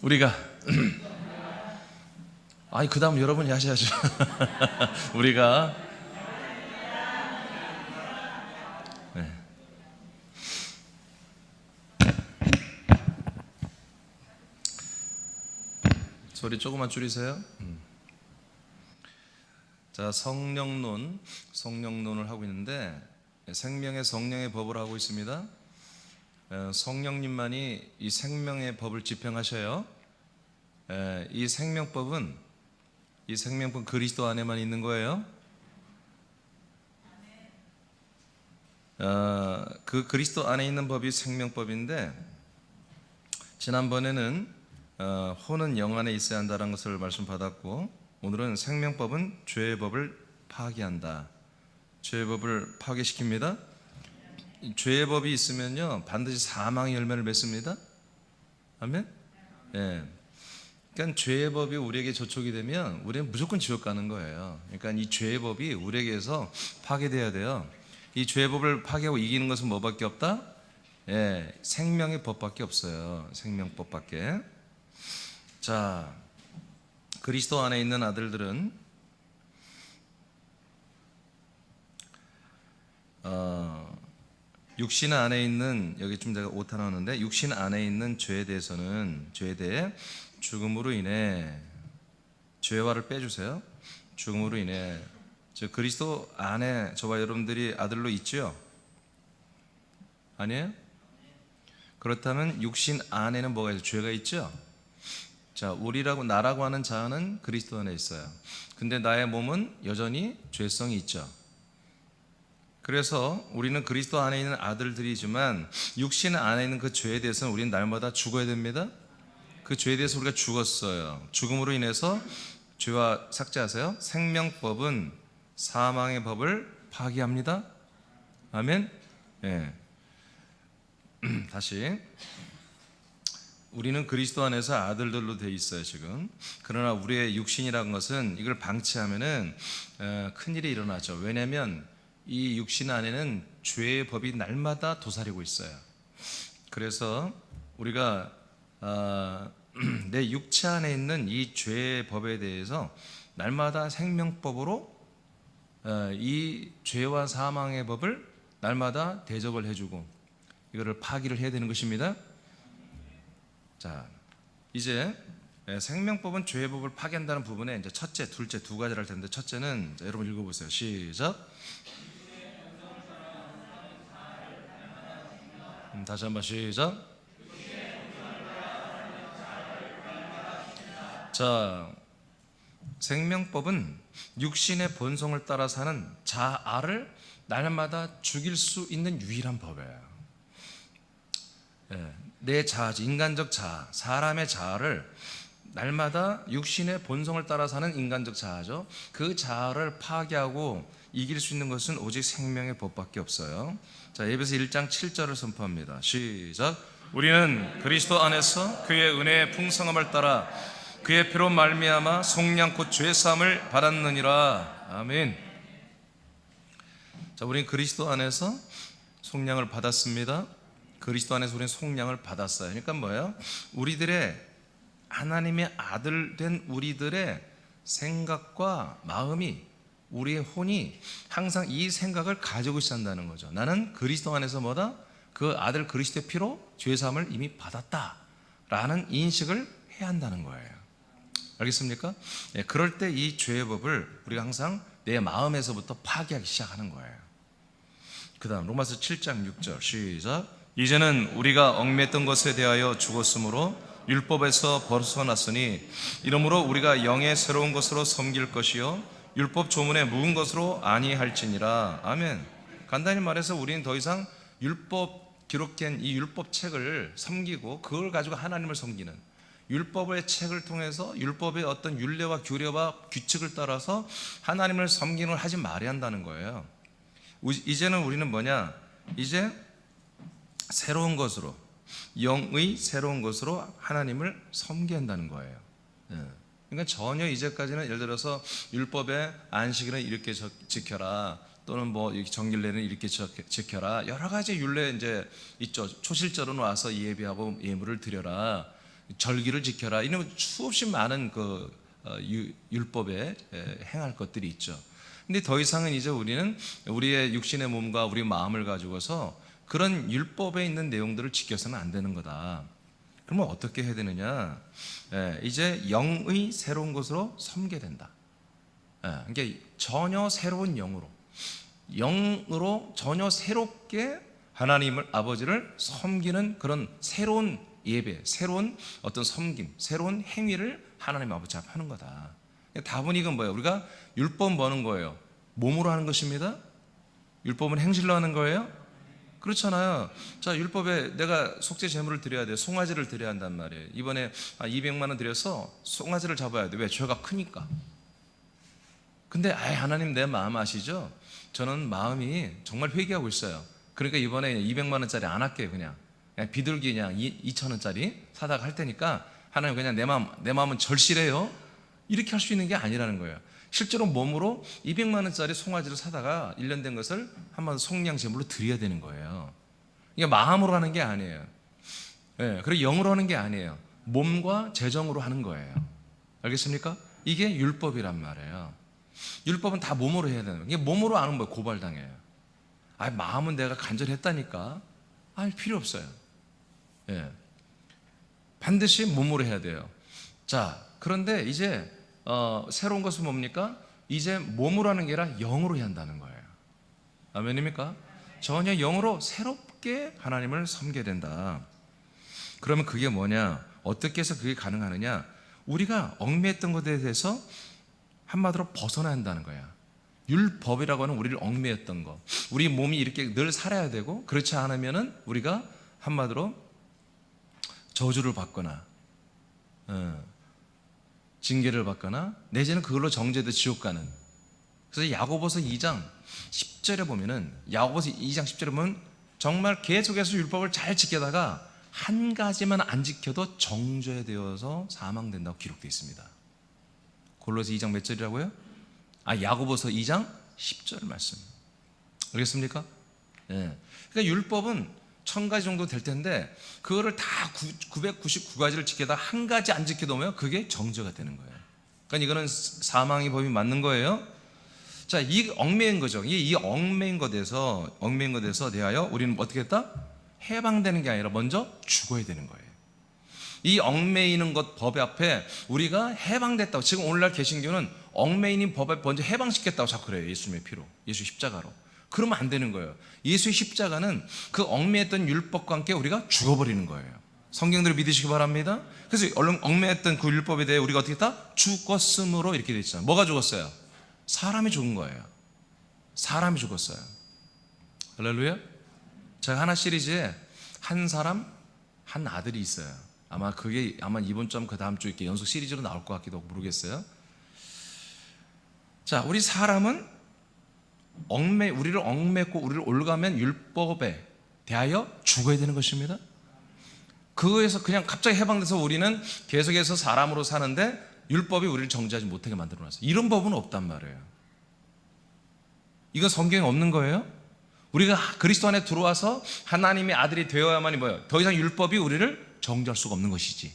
우리가 아니 그 다음 여러분이 하셔야죠. 우리가 네. 소리 조금만 줄이세요. 자, 성령론을 하고 있는데 생명의 성령의 법을 하고 있습니다. 성령님만이 이 생명의 법을 집행하셔요. 이 생명법은 그리스도 안에만 있는 거예요. 그 그리스도 안에 있는 법이 생명법인데 지난번에는 혼은 영 안에 있어야 한다는 것을 말씀 받았고 오늘은 생명법은 죄의 법을 파괴한다. 죄의 법을 파괴시킵니다. 죄의 법이 있으면요 반드시 사망의 열매를 맺습니다. 아멘. 예. 그러니까 죄의 법이 우리에게 저촉이 되면 우리는 무조건 지옥 가는 거예요. 그러니까 이 죄의 법이 우리에게서 파괴돼야 돼요. 이 죄의 법을 파괴하고 이기는 것은 뭐밖에 없다? 예, 생명의 법밖에 없어요. 생명법밖에. 자, 그리스도 안에 있는 아들들은 육신 안에 있는 여기 좀 제가 오타 나오는데 육신 안에 있는 죄에 대해 죽음으로 인해 죄와를 빼주세요. 죽음으로 인해 저 그리스도 안에 저와 여러분들이 아들로 있죠? 아니에요? 그렇다면 육신 안에는 뭐가 있어요? 죄가 있죠? 자, 나라고 하는 자아는 그리스도 안에 있어요. 근데 나의 몸은 여전히 죄성이 있죠. 그래서 우리는 그리스도 안에 있는 아들들이지만 육신 안에 있는 그 죄에 대해서는 우리는 날마다 죽어야 됩니다. 그 죄에 대해서 우리가 죽었어요. 죽음으로 인해서 죄와 삭제하세요. 생명법은 사망의 법을 파기합니다. 아멘. 예. 다시 우리는 그리스도 안에서 아들들로 돼 있어요 지금. 그러나 우리의 육신이라는 것은 이걸 방치하면은 큰 일이 일어나죠. 왜냐하면 이 육신 안에는 죄의 법이 날마다 도사리고 있어요. 그래서 우리가 내 육체 안에 있는 이 죄의 법에 대해서 날마다 생명법으로 이 죄와 사망의 법을 날마다 대접을 해주고 이거를 파기를 해야 되는 것입니다. 자, 이제 생명법은 죄의 법을 파괴한다는 부분에 이제 첫째, 둘째 두 가지를 할 텐데 첫째는 여러분 읽어보세요. 시작. 다시 한번 시작. 자, 생명법은 육신의 본성을 따라 사는 자아를 날마다 죽일 수 있는 유일한 법이에요. 내 자아, 인간적 자아, 사람의 자아를 날마다 육신의 본성을 따라 사는 인간적 자아죠. 그 자아를 파괴하고 이길 수 있는 것은 오직 생명의 법밖에 없어요. 자, 에베소 1장 7절을 선포합니다. 시작. 우리는 그리스도 안에서 그의 은혜의 풍성함을 따라 그의 피로 말미암아 속량 곧 죄 사함을 받았느니라. 아멘. 자, 우리는 그리스도 안에서 속량을 받았습니다. 그리스도 안에서 우리는 속량을 받았어요. 그러니까 뭐예요? 우리들의 하나님의 아들 된 우리들의 생각과 마음이 우리의 혼이 항상 이 생각을 가지고 있어야 한다는 거죠. 나는 그리스도 안에서 뭐다? 그 아들 그리스도의 피로 죄 사함을 이미 받았다라는 인식을 해야 한다는 거예요. 알겠습니까? 예, 그럴 때 이 죄의 법을 우리가 항상 내 마음에서부터 파괴하기 시작하는 거예요. 그 다음 로마서 7장 6절 시작. 이제는 우리가 얽매였던 것에 대하여 죽었으므로 율법에서 벗어났으니 이러므로 우리가 영의 새로운 것으로 섬길 것이요 율법 조문에 묵은 것으로 아니할지니라. 아멘. 간단히 말해서 우리는 더 이상 율법 기록된 이 율법 책을 섬기고 그걸 가지고 하나님을 섬기는 율법의 책을 통해서 율법의 어떤 율례와 규례와 규칙을 따라서 하나님을 섬기는 걸 하지 말아야 한다는 거예요. 이제는 우리는 뭐냐? 이제 새로운 것으로 영의 새로운 것으로 하나님을 섬겨야 한다는 거예요. 그러니까 전혀 이제까지는 예를 들어서 율법의 안식일은 이렇게 지켜라 또는 뭐 정길례는 이렇게 지켜라 여러 가지 율례 이제 있죠. 초실절은 와서 예배하고 예물을 드려라. 절기를 지켜라. 이런 수없이 많은 율법에 행할 것들이 있죠. 근데 더 이상은 이제 우리는 우리의 육신의 몸과 우리 마음을 가지고서 그런 율법에 있는 내용들을 지켜서는 안 되는 거다. 그러면 어떻게 해야 되느냐? 이제 영의 새로운 것으로 섬게 된다. 그러니까 전혀 새로운 영으로 전혀 새롭게 하나님을 아버지를 섬기는 그런 새로운 예배, 새로운 어떤 섬김, 새로운 행위를 하나님 아버지 앞에 하는 거다. 답은 이건 뭐예요? 우리가 율법 뭐는 거예요? 몸으로 하는 것입니다. 율법은 행실로 하는 거예요. 그렇잖아요. 자, 율법에 내가 속죄 제물을 드려야 돼요. 송아지를 드려야 한단 말이에요. 이번에 200만 원 드려서 송아지를 잡아야 돼. 왜? 죄가 크니까. 근데 하나님 내 마음 아시죠? 저는 마음이 정말 회개하고 있어요. 그러니까 이번에 200만 원짜리 안 할게요. 그냥 비둘기 그냥 2,000원짜리 사다가 할 테니까 하나님 그냥 내 마음은 절실해요. 이렇게 할 수 있는 게 아니라는 거예요. 실제로 몸으로 200만 원짜리 송아지를 사다가 1년 된 것을 한번 속량 제물로 드려야 되는 거예요. 이게 마음으로 하는 게 아니에요. 그리고 영으로 하는 게 아니에요. 몸과 재정으로 하는 거예요. 알겠습니까? 이게 율법이란 말이에요. 율법은 다 몸으로 해야 되는 거예요. 이게 몸으로 안 하면 뭐 고발당해요. 마음은 내가 간절히 했다니까. 필요 없어요. 반드시 몸으로 해야 돼요. 자, 그런데 이제 새로운 것은 뭡니까? 이제 몸으로 하는 게 아니라 영으로 해야 한다는 거예요. 아멘입니까? 전혀 영으로 새롭게 하나님을 섬게 된다. 그러면 그게 뭐냐? 어떻게 해서 그게 가능하느냐? 우리가 얽매였던 것에 대해서 한마디로 벗어나야 한다는 거야. 율법이라고 하는 우리를 얽매였던 거. 우리 몸이 이렇게 늘 살아야 되고, 그렇지 않으면은 우리가 한마디로 저주를 받거나 징계를 받거나 내지는 그걸로 정죄돼 지옥 가는. 그래서 야고보서 2장 10절에 보면은, 야고보서 2장 10절에 보면 정말 계속해서 율법을 잘 지키다가 한 가지만 안 지켜도 정죄되어서 사망된다고 기록되어 있습니다. 골로새 2장 몇 절이라고요? 야고보서 2장 10절 말씀. 알겠습니까? 그러니까 율법은 1000가지 정도 될 텐데 그거를 다 999가지를 지켜다 한 가지 안 지켜도면 그게 정죄가 되는 거예요. 그러니까 이거는 사망의 법이 맞는 거예요. 자, 이 얽매인 거죠. 이 얽매인 것에서 대하여 우리는 어떻게 했다? 해방되는 게 아니라 먼저 죽어야 되는 거예요. 이 얽매이는 것 법 앞에 우리가 해방됐다고. 지금 오늘날 개신교는 얽매이는 법에 먼저 해방시켰다고 자꾸 그래요. 예수님의 피로, 예수 십자가로. 그러면 안 되는 거예요. 예수의 십자가는 그 얽매였던 율법과 함께 우리가 죽어버리는 거예요. 성경대로 믿으시기 바랍니다. 그래서 얽매였던 그 율법에 대해 우리가 어떻게 했다? 죽었음으로 이렇게 되어 있잖아요. 뭐가 죽었어요? 사람이 죽은 거예요. 사람이 죽었어요. 할렐루야. 제가 하나 시리즈에 한 사람 한 아들이 있어요. 그게 이번 주 그 다음 주 이렇게 연속 시리즈로 나올 것 같기도 하고 모르겠어요. 자, 우리 사람은 우리를 얽매고 우리를 올가맨 율법에 대하여 죽어야 되는 것입니다. 그거에서 그냥 갑자기 해방돼서 우리는 계속해서 사람으로 사는데 율법이 우리를 정죄하지 못하게 만들어놨어요. 이런 법은 없단 말이에요. 이건 성경에 없는 거예요. 우리가 그리스도 안에 들어와서 하나님의 아들이 되어야만이 뭐예요? 더 이상 율법이 우리를 정죄할 수가 없는 것이지.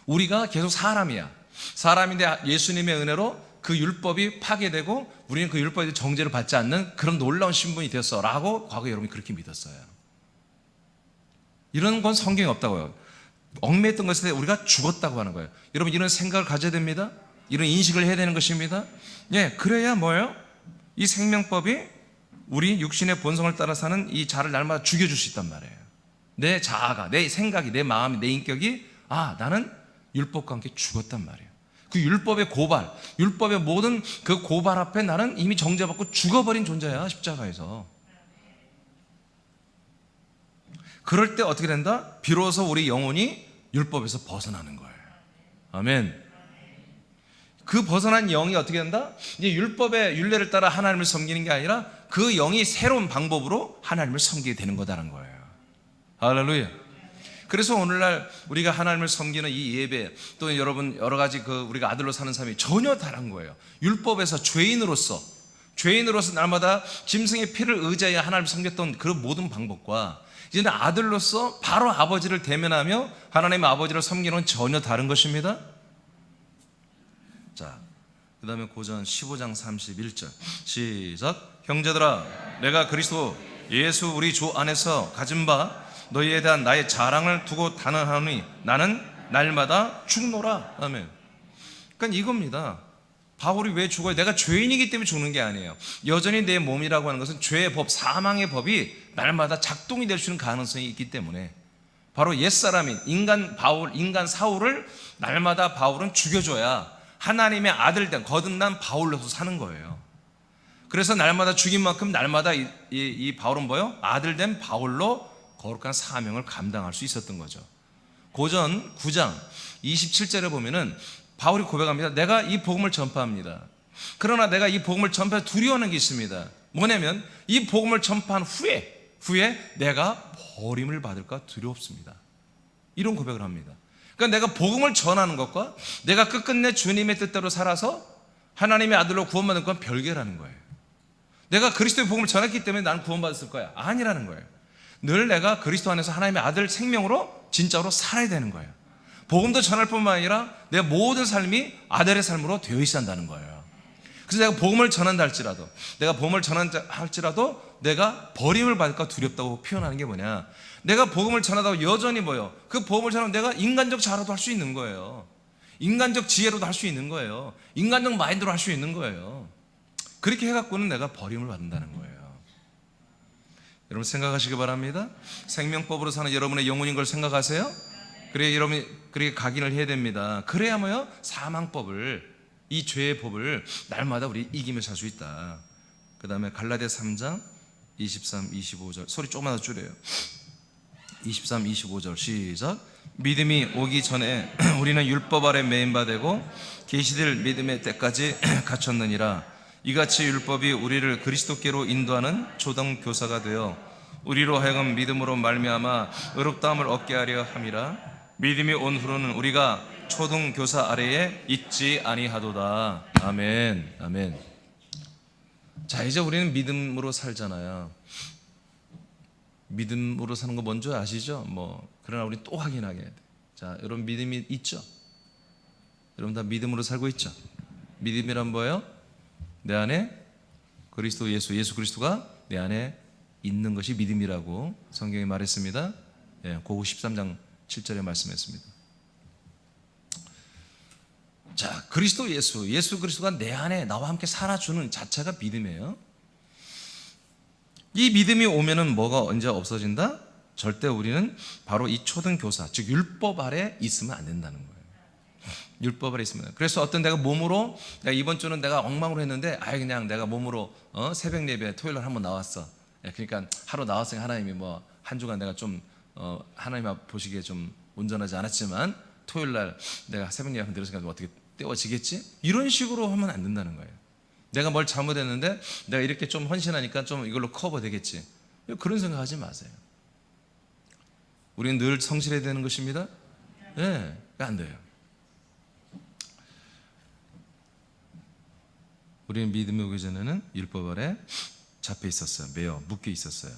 우리가 계속 사람이야. 사람인데 예수님의 은혜로 그 율법이 파괴되고 우리는 그 율법에 정죄를 받지 않는 그런 놀라운 신분이 되었어 라고 과거에 여러분이 그렇게 믿었어요. 이런 건 성경에 없다고요. 얽매였던 것에 대해 우리가 죽었다고 하는 거예요. 여러분, 이런 생각을 가져야 됩니다. 이런 인식을 해야 되는 것입니다. 그래야 뭐예요? 이 생명법이 우리 육신의 본성을 따라 사는 이 자를 날마다 죽여줄 수 있단 말이에요. 내 자아가, 내 생각이, 내 마음이, 내 인격이 나는 율법과 함께 죽었단 말이에요. 그 율법의 고발, 율법의 모든 그 고발 앞에 나는 이미 정죄받고 죽어버린 존재야, 십자가에서. 그럴 때 어떻게 된다? 비로소 우리 영혼이 율법에서 벗어나는 거예요. 아멘. 그 벗어난 영이 어떻게 된다? 이제 율법의 율례를 따라 하나님을 섬기는 게 아니라 그 영이 새로운 방법으로 하나님을 섬기게 되는 거다라는 거예요. 할렐루야. 그래서 오늘날 우리가 하나님을 섬기는 이 예배, 또 여러분 여러 가지 우리가 아들로 사는 삶이 전혀 다른 거예요. 율법에서 죄인으로서 날마다 짐승의 피를 의지하여 하나님을 섬겼던 그 모든 방법과 이제는 아들로서 바로 아버지를 대면하며 하나님의 아버지를 섬기는 건 전혀 다른 것입니다. 자, 그 다음에 고전 15장 31절 시작. 형제들아, 내가 그리스도 예수 우리 주 안에서 가진 바 너희에 대한 나의 자랑을 두고 단언하노니 나는 날마다 죽노라. 아멘. 그러니까 이겁니다. 바울이 왜 죽어요? 내가 죄인이기 때문에 죽는 게 아니에요. 여전히 내 몸이라고 하는 것은 죄의 법, 사망의 법이 날마다 작동이 될 수 있는 가능성이 있기 때문에 바로 옛사람인 인간 바울, 인간 사울을 날마다 바울은 죽여줘야 하나님의 아들 된 거듭난 바울로서 사는 거예요. 그래서 날마다 죽인 만큼 날마다 이 바울은 뭐요? 아들 된 바울로 거룩한 사명을 감당할 수 있었던 거죠. 고전 9장 27절에 보면은 바울이 고백합니다. 내가 이 복음을 전파합니다. 그러나 내가 이 복음을 전파해 두려워하는 게 있습니다. 뭐냐면 이 복음을 전파한 후에 내가 버림을 받을까 두렵습니다. 이런 고백을 합니다. 그러니까 내가 복음을 전하는 것과 내가 끝끝내 주님의 뜻대로 살아서 하나님의 아들로 구원받는 건 별개라는 거예요. 내가 그리스도의 복음을 전했기 때문에 나는 구원받았을 거야. 아니라는 거예요. 늘 내가 그리스도 안에서 하나님의 아들 생명으로 진짜로 살아야 되는 거예요. 복음도 전할 뿐만 아니라 내 모든 삶이 아들의 삶으로 되어 있어야 한다는 거예요. 그래서 내가 복음을 전한다 할지라도, 내가 복음을 전한다 할지라도 내가 버림을 받을까 두렵다고 표현하는 게 뭐냐, 내가 복음을 전하다가 여전히 뭐요? 그 복음을 전하면 내가 인간적 자로도 할 수 있는 거예요. 인간적 지혜로도 할 수 있는 거예요. 인간적 마인드로 할 수 있는 거예요. 그렇게 해갖고는 내가 버림을 받는다는 거예요. 여러분 생각하시기 바랍니다. 생명법으로 사는 여러분의 영혼인 걸 생각하세요? 그래 여러분이 그렇게 각인을 해야 됩니다. 그래야 뭐요? 사망법을, 이 죄의 법을 날마다 우리 이기며 살 수 있다. 그 다음에 갈라디아 3장 23, 25절 소리 조금만 더 줄여요. 23, 25절 시작. 믿음이 오기 전에 우리는 율법 아래 매인 바 되고 계시될 믿음의 때까지 갇혔느니라. 이같이 율법이 우리를 그리스도께로 인도하는 초등교사가 되어 우리로 하여금 믿음으로 말미암아 의롭다함을 얻게 하려 함이라. 믿음이 온 후로는 우리가 초등교사 아래에 있지 아니하도다. 아멘. 아멘. 자, 이제 우리는 믿음으로 살잖아요. 믿음으로 사는 거 뭔지 아시죠? 그러나 우리 또 확인하게 돼. 자, 여러분 믿음이 있죠? 여러분 다 믿음으로 살고 있죠? 믿음이란 뭐예요? 내 안에 그리스도 예수 그리스도가 내 안에 있는 것이 믿음이라고 성경이 말했습니다. 고구 13장 7절에 말씀했습니다. 자, 그리스도 예수 그리스도가 내 안에 나와 함께 살아주는 자체가 믿음이에요. 이 믿음이 오면은 뭐가 언제 없어진다? 절대 우리는 바로 이 초등교사, 즉 율법 아래 있으면 안 된다는 거예요. 율법 아래 있으면. 그래서 어떤 내가 몸으로, 내가 이번 주는 내가 엉망으로 했는데 그냥 내가 몸으로 새벽 예배 토요일 날 한번 나왔어. 그러니까 하루 나왔으니까 하나님이 한 주간 내가 좀 하나님 앞 보시기에 좀 온전하지 않았지만 토요일 날 내가 새벽 예배 한번 드렸으니까 어떻게 떼어지겠지? 이런 식으로 하면 안 된다는 거예요. 내가 뭘 잘못했는데 내가 이렇게 좀 헌신하니까 좀 이걸로 커버 되겠지. 그런 생각하지 마세요. 우리는 늘 성실해야 되는 것입니다. 안 돼요. 우리는 믿음이 오기 전에는 율법 아래 잡혀 있었어요. 매여 묶여 있었어요.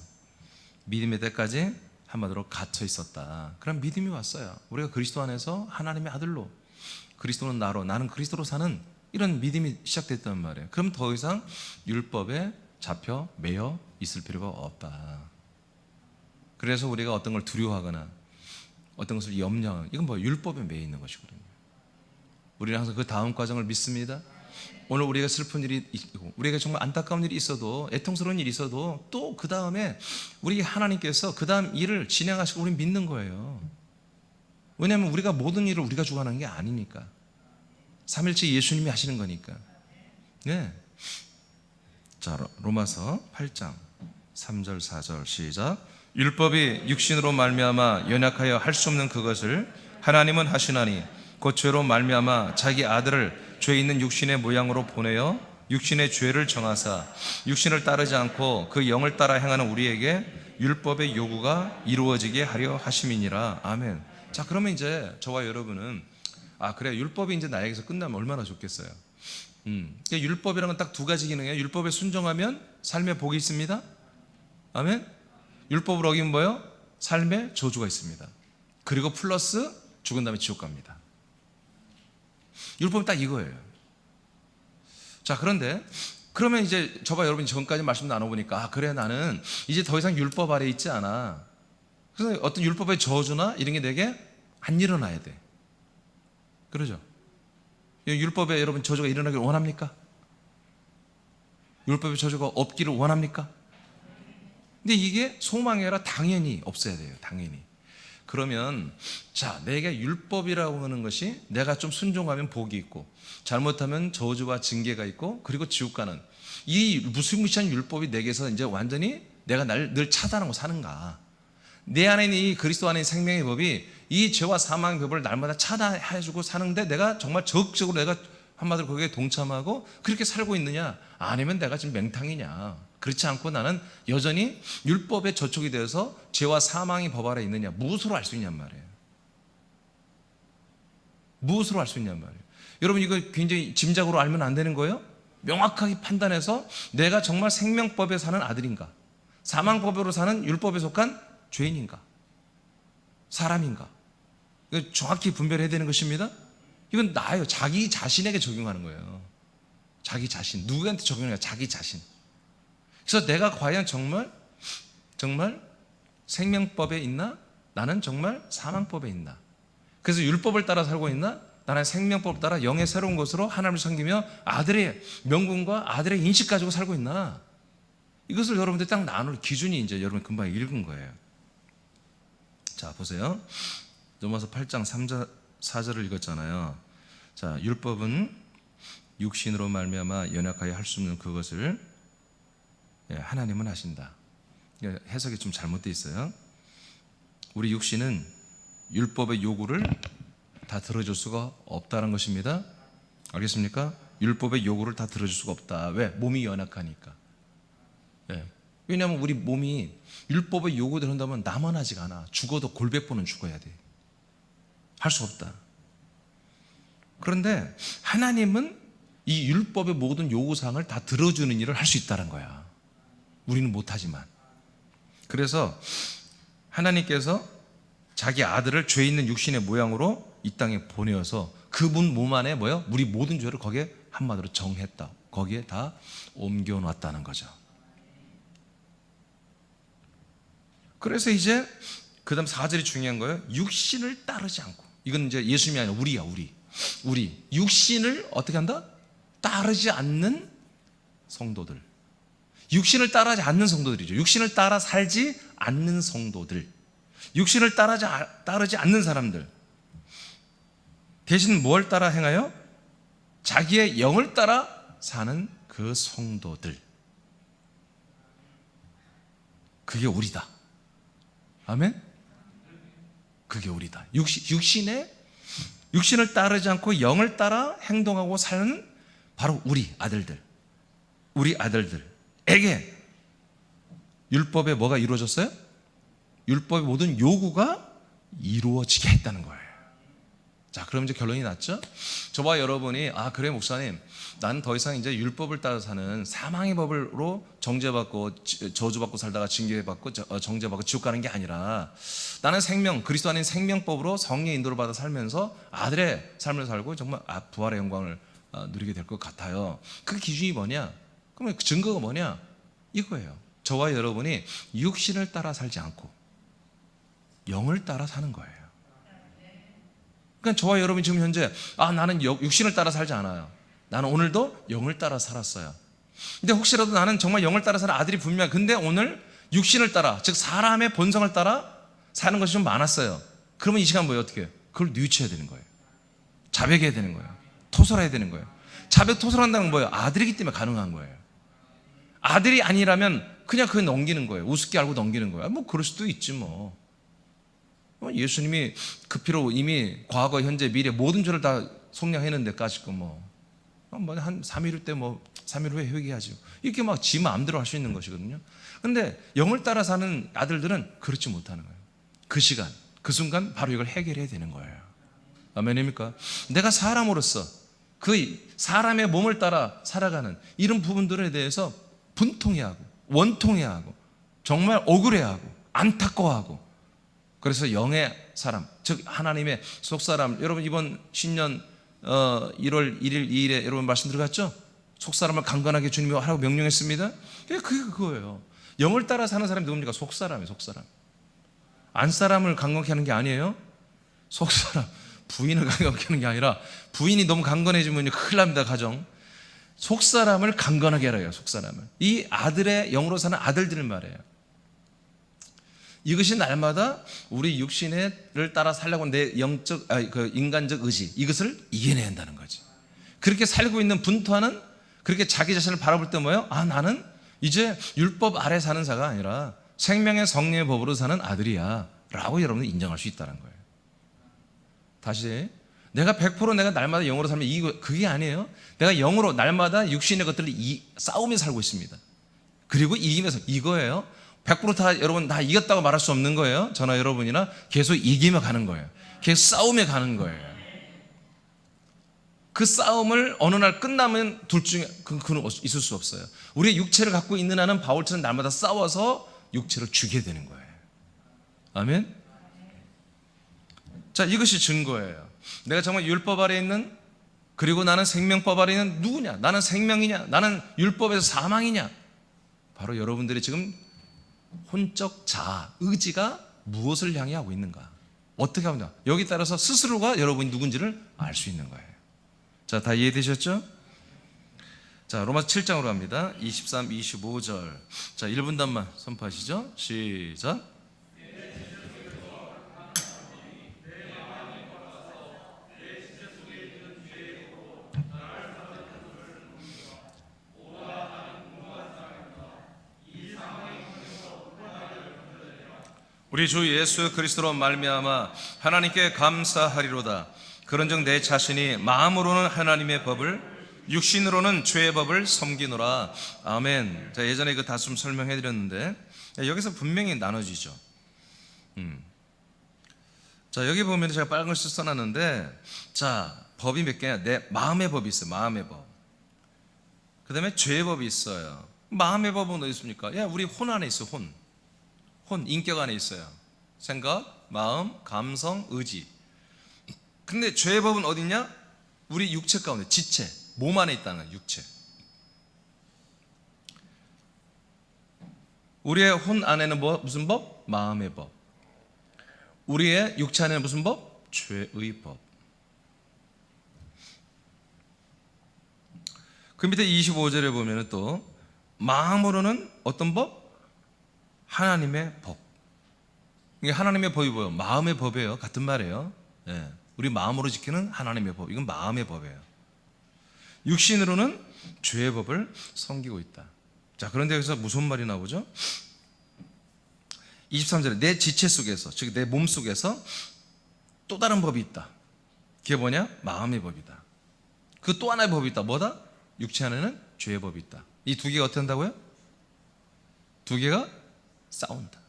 믿음의 때까지 한마디로 갇혀 있었다. 그럼 믿음이 왔어요. 우리가 그리스도 안에서 하나님의 아들로, 그리스도는 나로, 나는 그리스도로 사는 이런 믿음이 시작됐단 말이에요. 그럼 더 이상 율법에 잡혀 매여 있을 필요가 없다. 그래서 우리가 어떤 걸 두려워하거나 어떤 것을 염려하는, 이건 율법에 매여 있는 것이거든요. 우리는 항상 그 다음 과정을 믿습니다. 오늘 우리가 슬픈 일이 있고 우리가 정말 안타까운 일이 있어도, 애통스러운 일이 있어도 또 그 다음에 우리 하나님께서 그 다음 일을 진행하시고 우리는 믿는 거예요. 왜냐하면 우리가 모든 일을 우리가 주관하는 게 아니니까. 삼일째 예수님이 하시는 거니까. 자, 로마서 8장 3절 4절 시작. 율법이 육신으로 말미암아 연약하여 할 수 없는 그것을 하나님은 하시나니 곧 죄로 말미암아 자기 아들을 죄 있는 육신의 모양으로 보내어 육신의 죄를 정하사 육신을 따르지 않고 그 영을 따라 행하는 우리에게 율법의 요구가 이루어지게 하려 하심이니라. 아멘. 자, 그러면 이제 저와 여러분은 그래, 율법이 이제 나에게서 끝나면 얼마나 좋겠어요. 율법이라는 건 딱 두 가지 기능이에요. 율법에 순종하면 삶에 복이 있습니다. 아멘. 율법을 어기면 뭐요? 삶에 저주가 있습니다. 그리고 플러스 죽은 다음에 지옥 갑니다. 율법은 딱 이거예요. 자, 그런데 그러면 이제 저와 여러분이 전까지 말씀 나눠보니까 그래, 나는 이제 더 이상 율법 아래에 있지 않아. 그래서 어떤 율법의 저주나 이런 게 내게 안 일어나야 돼. 그러죠? 율법에 여러분 저주가 일어나기를 원합니까? 율법의 저주가 없기를 원합니까? 근데 이게 소망이 아니라 당연히 없어야 돼요. 당연히. 그러면 자, 내게 율법이라고 하는 것이 내가 좀 순종하면 복이 있고 잘못하면 저주와 징계가 있고 그리고 지옥 가는 이 무시무시한 율법이 내게서 이제 완전히 내가 늘 차단하고 사는가? 내 안에 있는 이 그리스도 안에 있는 생명의 법이 이 죄와 사망의 법을 날마다 차단해주고 사는데 내가 정말 적극적으로 내가 한마디로 거기에 동참하고 그렇게 살고 있느냐? 아니면 내가 지금 맹탕이냐? 그렇지 않고 나는 여전히 율법에 저촉이 되어서 죄와 사망의 법 아래 있느냐? 무엇으로 알 수 있냔 말이에요. 무엇으로 알 수 있냔 말이에요. 여러분, 이거 굉장히 짐작으로 알면 안 되는 거예요? 명확하게 판단해서 내가 정말 생명법에 사는 아들인가? 사망법으로 사는 율법에 속한 죄인인가? 사람인가? 이거 정확히 분별해야 되는 것입니다. 이건 나예요. 자기 자신에게 적용하는 거예요. 자기 자신. 누구한테 적용해요? 자기 자신. 그래서 내가 과연 정말 생명법에 있나? 나는 정말 사망법에 있나? 그래서 율법을 따라 살고 있나? 나는 생명법을 따라 영의 새로운 것으로 하나님을 섬기며 아들의 명분과 아들의 인식 가지고 살고 있나? 이것을 여러분들 딱 나눌 기준이 이제 여러분 금방 읽은 거예요. 자, 보세요. 로마서 8장 4절을 읽었잖아요. 자, 율법은 육신으로 말미암아 연약하여 할 수 없는 그것을 하나님은 하신다. 해석이 좀 잘못되어 있어요. 우리 육신은 율법의 요구를 다 들어줄 수가 없다는 것입니다. 알겠습니까? 율법의 요구를 다 들어줄 수가 없다. 왜? 몸이 연약하니까. 왜냐하면 우리 몸이 율법의 요구대로 한다면 남아나지가 않아. 죽어도 골백 번은 죽어야 돼. 할 수 없다. 그런데 하나님은 이 율법의 모든 요구사항을 다 들어주는 일을 할 수 있다는 거야. 우리는 못하지만. 그래서 하나님께서 자기 아들을 죄 있는 육신의 모양으로 이 땅에 보내어서 그분 몸 안에 뭐요? 우리 모든 죄를 거기에 한마디로 정했다. 거기에 다 옮겨놨다는 거죠. 그래서 이제 그 다음 4절이 중요한 거예요. 육신을 따르지 않고. 이건 이제 예수님이 아니라 우리야, 우리. 육신을 어떻게 한다? 따르지 않는 성도들. 육신을 따르지 않는 성도들이죠. 육신을 따라 살지 않는 성도들. 육신을 따르지 않는 사람들. 대신 뭘 따라 행하여? 자기의 영을 따라 사는 그 성도들. 그게 우리다. 아멘? 그게 우리다. 육신을 따르지 않고 영을 따라 행동하고 사는 바로 우리 아들들에게 율법에 뭐가 이루어졌어요? 율법의 모든 요구가 이루어지게 했다는 거예요. 자, 그럼 이제 결론이 났죠? 저와 여러분이 그래 목사님, 나는 더 이상 이제 율법을 따라 사는 사망의 법으로 정죄받고 저주받고 살다가 징계받고 정죄받고 지옥 가는 게 아니라 나는 그리스도 안에 생명법으로 성령의 인도를 받아 살면서 아들의 삶을 살고 정말 부활의 영광을 누리게 될 것 같아요. 그 기준이 뭐냐? 그러면 그 증거가 뭐냐? 이거예요. 저와 여러분이 육신을 따라 살지 않고 영을 따라 사는 거예요. 그러니까 저와 여러분이 지금 현재 나는 육신을 따라 살지 않아요. 나는 오늘도 영을 따라 살았어요. 근데 혹시라도 나는 정말 영을 따라 사는 아들이 분명. 근데 오늘 육신을 따라, 즉 사람의 본성을 따라 사는 것이 좀 많았어요. 그러면 이 시간 어떻게 해요? 그걸 뉘우쳐야 되는 거예요. 자백해야 되는 거예요. 토설해야 되는 거예요. 자백 토설한다는 건 뭐예요? 아들이기 때문에 가능한 거예요. 아들이 아니라면 그냥 그거 넘기는 거예요. 우습게 알고 넘기는 거예요. 뭐 그럴 수도 있지 뭐. 예수님이 그 피로 이미 과거, 현재, 미래 모든 죄를 다 속량했는 데까지 한 3일 때 3일 후에 회개하죠. 이렇게 막 지 마음대로 할 수 있는 것이거든요. 근데 영을 따라 사는 아들들은 그렇지 못하는 거예요. 그 시간, 그 순간 바로 이걸 해결해야 되는 거예요. 아멘입니까? 내가 사람으로서 그 사람의 몸을 따라 살아가는 이런 부분들에 대해서 분통해하고 원통해하고 정말 억울해하고 안타까워하고 그래서 영의 사람, 즉 하나님의 속사람. 여러분 이번 신년 1월 1일 2일에 여러분 말씀 들어갔죠? 속사람을 강건하게 주님이 하라고 명령했습니다. 그게 그거예요. 영을 따라 사는 사람이 누굽니까? 속사람이에요. 속사람. 안사람을 강건케 하는 게 아니에요. 속사람, 부인을 강건케 하는 게 아니라, 부인이 너무 강건해지면 큰일 납니다. 가정. 속사람을 강건하게 하라요. 속사람을. 이 아들의 영으로 사는 아들들을 말해요. 이것이 날마다 우리 육신을 따라 살려고 내 영적, 인간적 의지, 이것을 이겨내야 한다는 거지. 그렇게 살고 있는 분투하는, 그렇게 자기 자신을 바라볼 때 뭐예요? 나는 이제 율법 아래 사는 자가 아니라 생명의 성령의 법으로 사는 아들이야 라고 여러분이 인정할 수 있다는 거예요. 다시, 내가 100% 내가 날마다 영으로 살면 그게 아니에요. 내가 영으로 날마다 육신의 것들을 싸우며 살고 있습니다. 그리고 이기면서, 이거예요. 100% 여러분 다 이겼다고 말할 수 없는 거예요. 저나 여러분이나 계속 이기며 가는 거예요. 계속 싸우며 가는 거예요. 그 싸움을 어느 날 끝나면 둘 중에 그는 있을 수 없어요. 우리의 육체를 갖고 있는 한은 바울처럼 날마다 싸워서 육체를 죽게 되는 거예요. 아멘. 자, 이것이 증거예요. 내가 정말 율법 아래 있는, 그리고 나는 생명법 아래 있는 누구냐? 나는 생명이냐? 나는 율법에서 사망이냐? 바로 여러분들이 지금 혼적 자아, 의지가 무엇을 향해 하고 있는가? 어떻게 하고 있는가? 여기 따라서 스스로가 여러분이 누군지를 알 수 있는 거예요. 자, 다 이해되셨죠? 자, 로마서 7장으로 갑니다. 23, 25절. 자, 1분단만 선포하시죠. 시작. 우리 주 예수 그리스도로 말미암아 하나님께 감사하리로다. 그런즉 내 자신이 마음으로는 하나님의 법을, 육신으로는 죄의 법을 섬기노라. 아멘. 자, 예전에 이거 다 좀 설명해 드렸는데 여기서 분명히 나눠지죠. 자, 여기 보면 제가 빨간 글씨 써놨는데, 자, 법이 몇 개냐? 내 마음의 법이 있어요. 마음의 법. 그 다음에 죄의 법이 있어요. 마음의 법은 어디 있습니까? 우리 혼 안에 있어요. 혼, 인격 안에 있어요. 생각, 마음, 감성, 의지. 근데 죄의 법은 어디 있냐? 우리 육체 가운데, 지체, 몸 안에 있다는 육체. 우리의 혼 안에는 무슨 법? 마음의 법. 우리의 육체 안에는 무슨 법? 죄의 법. 그 밑에 25절에 보면 또 마음으로는 어떤 법? 하나님의 법. 이게 하나님의 법이 뭐예요? 마음의 법이에요. 같은 말이에요. 우리 마음으로 지키는 하나님의 법. 이건 마음의 법이에요. 육신으로는 죄의 법을 섬기고 있다. 자, 그런데 여기서 무슨 말이 나오죠? 23절에 내 지체 속에서, 즉 내 몸 속에서 또 다른 법이 있다. 그게 뭐냐? 마음의 법이다. 그 또 하나의 법이 있다. 뭐다? 육체 안에는 죄의 법이 있다. 이 두 개가 어떻게 한다고요? 두 개가 싸운다.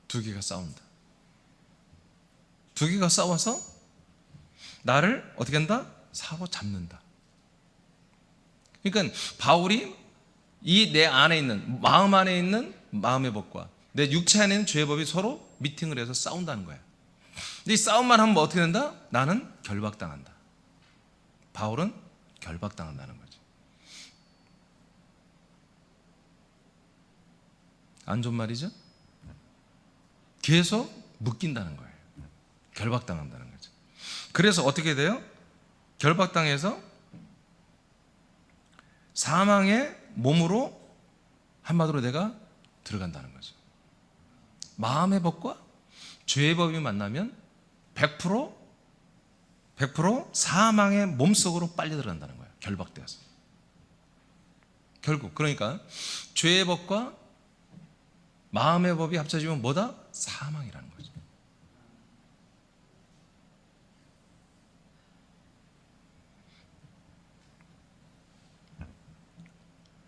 두 개가 싸운다. 두 개가 싸워서 나를 어떻게 한다? 사로잡는다. 그러니까 바울이 이 내 안에 있는, 마음 안에 있는 마음의 법과 내 육체 안에 있는 죄의 법이 서로 미팅을 해서 싸운다는 거야. 근데 이 싸움만 하면 뭐 어떻게 된다? 나는 결박당한다. 바울은 결박당한다는 거지. 안 좋은 말이죠? 계속 묶인다는 거예요. 결박당한다는 거죠. 그래서 어떻게 돼요? 결박당해서 사망의 몸으로 한마디로 내가 들어간다는 거죠. 마음의 법과 죄의 법이 만나면 100% 사망의 몸속으로 빨려 들어간다는 거예요. 결박되어서. 결국 그러니까 죄의 법과 마음의 법이 합쳐지면 뭐다? 사망이라는 거죠.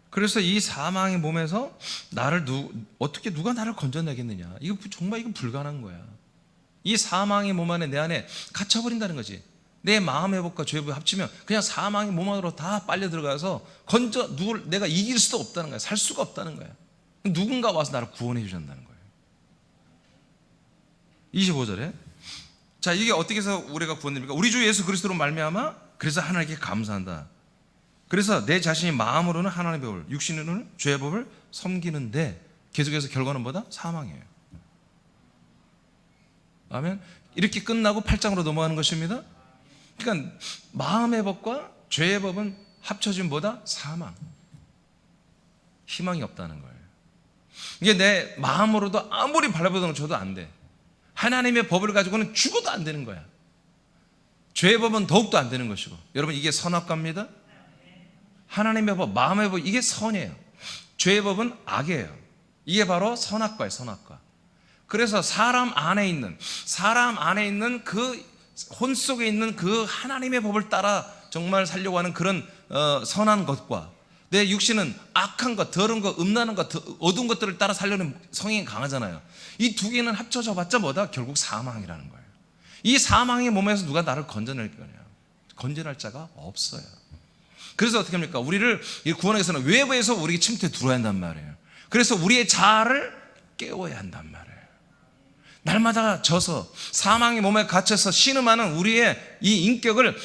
그래서 이 사망의 몸에서 나를 어떻게 누가 나를 건져내겠느냐? 이거 정말 이건 불가능한 거야. 이 사망의 몸 안에 내 안에 갇혀버린다는 거지. 내 마음의 법과 죄의 법이 합치면 그냥 사망의 몸 안으로 다 빨려 들어가서 누굴 내가 이길 수도 없다는 거야. 살 수가 없다는 거야. 누군가 와서 나를 구원해 주신다는 거예요. 25절에 자, 이게 어떻게 해서 우리가 구원됩니까? 우리 주 예수 그리스도로 말미암아 그래서 하나님께 감사한다. 그래서 내 자신이 마음으로는 하나님의 법을, 육신으로는 죄의 법을 섬기는데 계속해서 결과는 뭐다? 사망이에요. 아멘. 이렇게 끝나고 8장으로 넘어가는 것입니다. 그러니까 마음의 법과 죄의 법은 합쳐진 뭐다? 사망. 희망이 없다는 거예요. 이게 내 마음으로도 아무리 발버둥을 쳐도 안 돼. 하나님의 법을 가지고는 죽어도 안 되는 거야. 죄의 법은 더욱도 안 되는 것이고. 여러분, 이게 선악과입니다. 하나님의 법, 마음의 법, 이게 선이에요. 죄의 법은 악이에요. 이게 바로 선악과예요. 선악과. 그래서 사람 안에 있는 그 혼 속에 있는 그 하나님의 법을 따라 정말 살려고 하는 그런 선한 것과 내 육신은 악한 것, 더러운 것, 음란한 것, 어두운 것들을 따라 살려는 성향이 강하잖아요. 이 두 개는 합쳐져 봤자 뭐다? 결국 사망이라는 거예요. 이 사망의 몸에서 누가 나를 건져낼 거냐? 건져낼 자가 없어요. 그래서 어떻게 합니까? 우리를 구원하기 위해서는 외부에서 우리에게 침투해 들어야 한단 말이에요. 그래서 우리의 자아를 깨워야 한단 말이에요. 날마다 져서 사망의 몸에 갇혀서 신음하는 우리의 이 인격을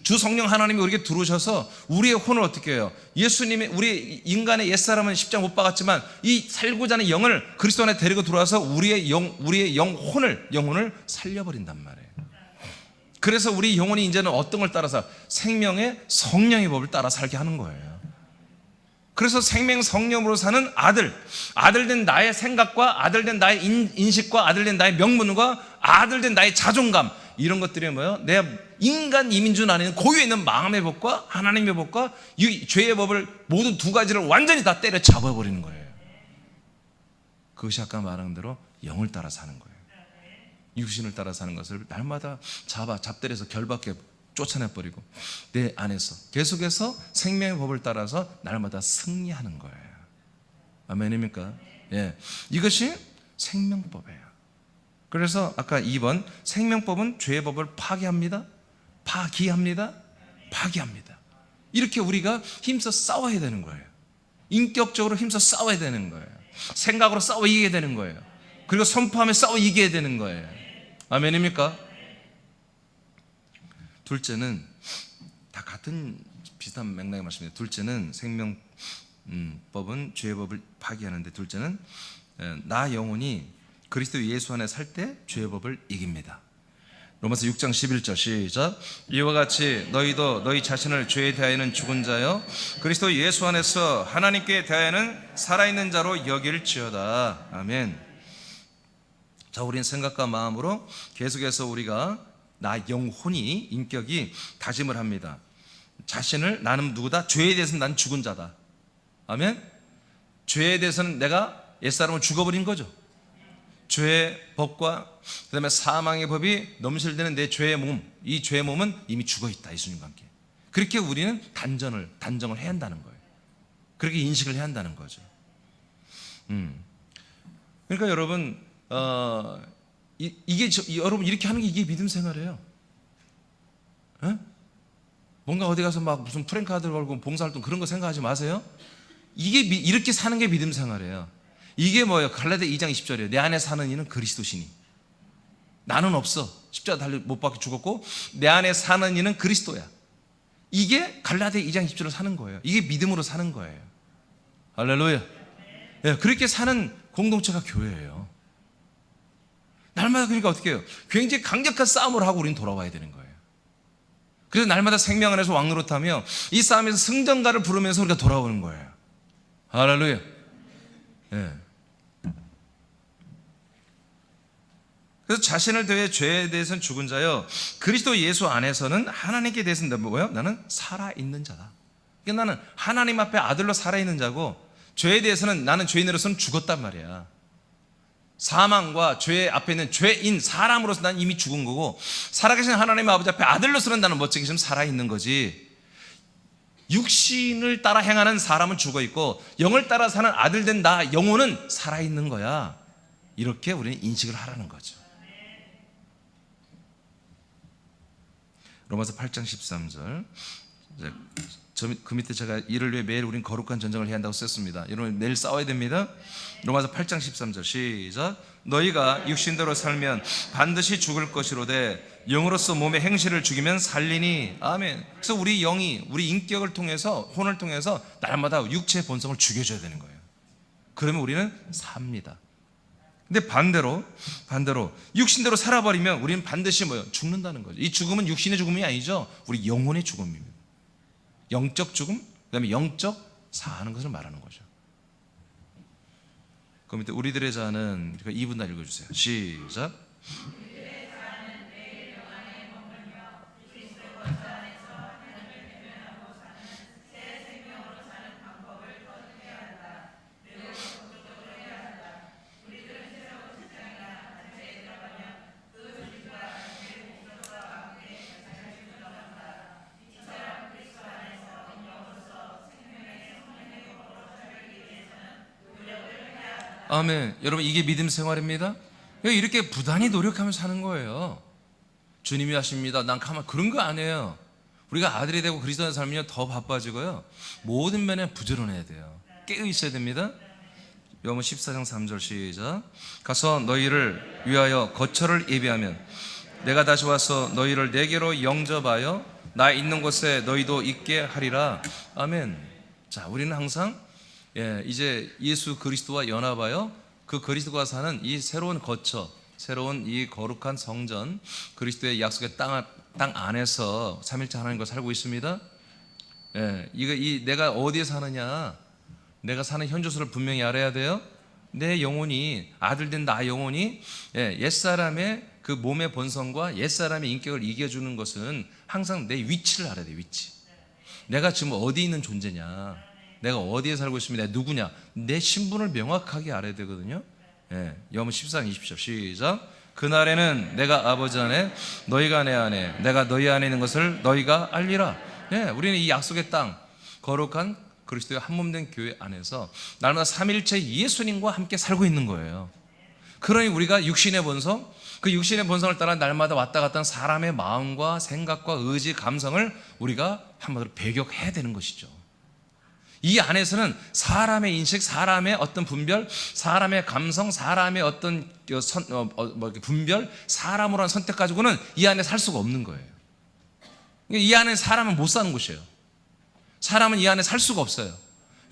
주 성령 하나님이 우리에게 들어오셔서 우리의 혼을 어떻게 해요? 예수님이 우리 인간의 옛사람은 십자가 못 박았지만 이 살고자 하는 영을 그리스도 안에 데리고 들어와서 우리의 영혼을 살려버린단 말이에요. 그래서 우리 영혼이 이제는 어떤 걸 따라서 생명의 성령의 법을 따라 살게 하는 거예요. 그래서 생명 성령으로 사는 아들된 나의 생각과 아들된 나의 인식과 아들된 나의 명분과 아들된 나의 자존감, 이런 것들이 뭐예요? 내 인간 이민준 안에 있는 고유에 있는 마음의 법과 하나님의 법과 이 죄의 법을 모두 두 가지를 완전히 다 때려 잡아버리는 거예요. 그것이 아까 말한 대로 영을 따라 사는 거예요. 육신을 따라 사는 것을 날마다 잡들여서 결박해 쫓아내버리고 내 안에서 계속해서 생명의 법을 따라서 날마다 승리하는 거예요. 아멘입니까? 예, 이것이 생명법이에요. 그래서 아까 2번 생명법은 죄의 법을 파기합니다. 이렇게 우리가 힘써 싸워야 되는 거예요. 인격적으로 힘써 싸워야 되는 거예요. 생각으로 싸워 이기게 되는 거예요. 그리고 선포하며 싸워 이기게 되는 거예요. 아멘입니까? 둘째는 다 같은 비슷한 맥락의 말씀입니다. 둘째는 생명법은 죄의 법을 파기하는데, 둘째는 나 영혼이 그리스도 예수 안에 살 때 죄의 법을 이깁니다. 로마서 6장 11절 시작. 이와 같이 너희도 너희 자신을 죄에 대하여는 죽은 자여 그리스도 예수 안에서 하나님께 대하여는 살아있는 자로 여길지어다. 아멘. 자, 우리는 생각과 마음으로 계속해서 우리가 나 영혼이, 인격이 다짐을 합니다. 자신을, 나는 누구다? 죄에 대해서는 난 죽은 자다. 아멘. 죄에 대해서는 내가 옛사람을 죽어버린 거죠. 죄의 법과 그 다음에 사망의 법이 넘실대는 내 죄의 몸, 이 죄의 몸은 이미 죽어있다. 예수님과 함께. 그렇게 우리는 단정을 해야 한다는 거예요. 그렇게 인식을 해야 한다는 거죠. 그러니까 여러분, 여러분 이렇게 하는 게 이게 믿음 생활이에요. 에? 뭔가 어디 가서 막 무슨 프랭카드 걸고 봉사활동 그런 거 생각하지 마세요. 이렇게 사는 게 믿음 생활이에요. 이게 뭐예요? 갈라디아 2장 20절이에요. 내 안에 사는 이는 그리스도시니. 나는 없어. 십자가 달려 못 박혀 죽었고 내 안에 사는 이는 그리스도야. 이게 갈라디아 2장 20절을 사는 거예요. 이게 믿음으로 사는 거예요. 할렐루야. 예, 그렇게 사는 공동체가 교회예요. 날마다 그러니까 어떻게 해요? 굉장히 강력한 싸움을 하고 우리는 돌아와야 되는 거예요. 그래서 날마다 생명 안에서 왕노릇하며 이 싸움에서 승전가를 부르면서 우리가 돌아오는 거예요. 할렐루야. 예. 그래서 자신을 대해 죄에 대해서는 죽은 자요 그리스도 예수 안에서는 하나님께 대해서는 뭐예요? 나는 살아있는 자다. 그러니까 나는 하나님 앞에 아들로 살아있는 자고 죄에 대해서는 나는 죄인으로서는 죽었단 말이야. 사망과 죄 앞에 있는 죄인 사람으로서 난 이미 죽은 거고 살아계신 하나님의 아버지 앞에 아들로서는 나는 멋지게 좀 살아있는 거지. 육신을 따라 행하는 사람은 죽어있고 영을 따라 사는 아들된 나 영혼은 살아있는 거야. 이렇게 우리는 인식을 하라는 거죠. 로마서 8장 13절 그 밑에 제가 이를 위해 매일 우린 거룩한 전쟁을 해야 한다고 썼습니다. 여러분 매일 싸워야 됩니다. 로마서 8장 13절 시작. 너희가 육신대로 살면 반드시 죽을 것이로되 영으로서 몸의 행실을 죽이면 살리니. 아멘. 그래서 우리 영이 우리 인격을 통해서 혼을 통해서 날마다 육체의 본성을 죽여줘야 되는 거예요. 그러면 우리는 삽니다. 근데 반대로 육신대로 살아버리면 우리는 반드시 뭐예요? 죽는다는 거죠. 이 죽음은 육신의 죽음이 아니죠. 우리 영혼의 죽음입니다. 영적 죽음, 그다음에 영적 사는 것을 말하는 거죠. 그 밑에 우리들의 자는 2분 다 읽어주세요. 시작. 아멘. 여러분 이게 믿음 생활입니다. 이렇게 부단히 노력하면서 사는 거예요. 주님이 하십니다. 난 가만 그런 거 아니에요. 우리가 아들이 되고 그리스도 안에 살면 더 바빠지고요. 모든 면에 부지런해야 돼요. 깨어 있어야 됩니다. 요한복음 14장 3절 시작. 가서 너희를 위하여 거처를 예비하면 내가 다시 와서 너희를 내게로 영접하여 나 있는 곳에 너희도 있게 하리라. 아멘. 자, 우리는 항상 이제 예수 그리스도와 연합하여 그 그리스도가 사는 이 새로운 거처, 새로운 이 거룩한 성전, 그리스도의 약속의 땅 안에서 삼일째 하나님과 살고 있습니다. 내가 어디에 사느냐, 내가 사는 현주소를 분명히 알아야 돼요. 내 영혼이, 아들된 나 영혼이 옛사람의 그 몸의 본성과 옛사람의 인격을 이겨주는 것은 항상 내 위치를 알아야 돼. 위치. 내가 지금 어디 있는 존재냐, 내가 어디에 살고 있습니다, 내가 누구냐, 내 신분을 명확하게 알아야 되거든요. 요한복음 14장 20절 시작. 그날에는 내가 아버지 안에 너희가 내 안에 내가 너희 안에 있는 것을 너희가 알리라. 우리는 이 약속의 땅, 거룩한 그리스도의 한몸된 교회 안에서 날마다 삼일체 예수님과 함께 살고 있는 거예요. 그러니 우리가 육신의 본성, 그 육신의 본성을 따라 날마다 왔다 갔다 하는 사람의 마음과 생각과 의지, 감성을 우리가 한마디로 배격해야 되는 것이죠. 이 안에서는 사람의 인식, 사람의 어떤 분별, 사람의 감성, 사람의 어떤 분별, 사람으로 한 선택 가지고는 이 안에 살 수가 없는 거예요. 이 안에 사람은 못 사는 곳이에요. 사람은 이 안에 살 수가 없어요.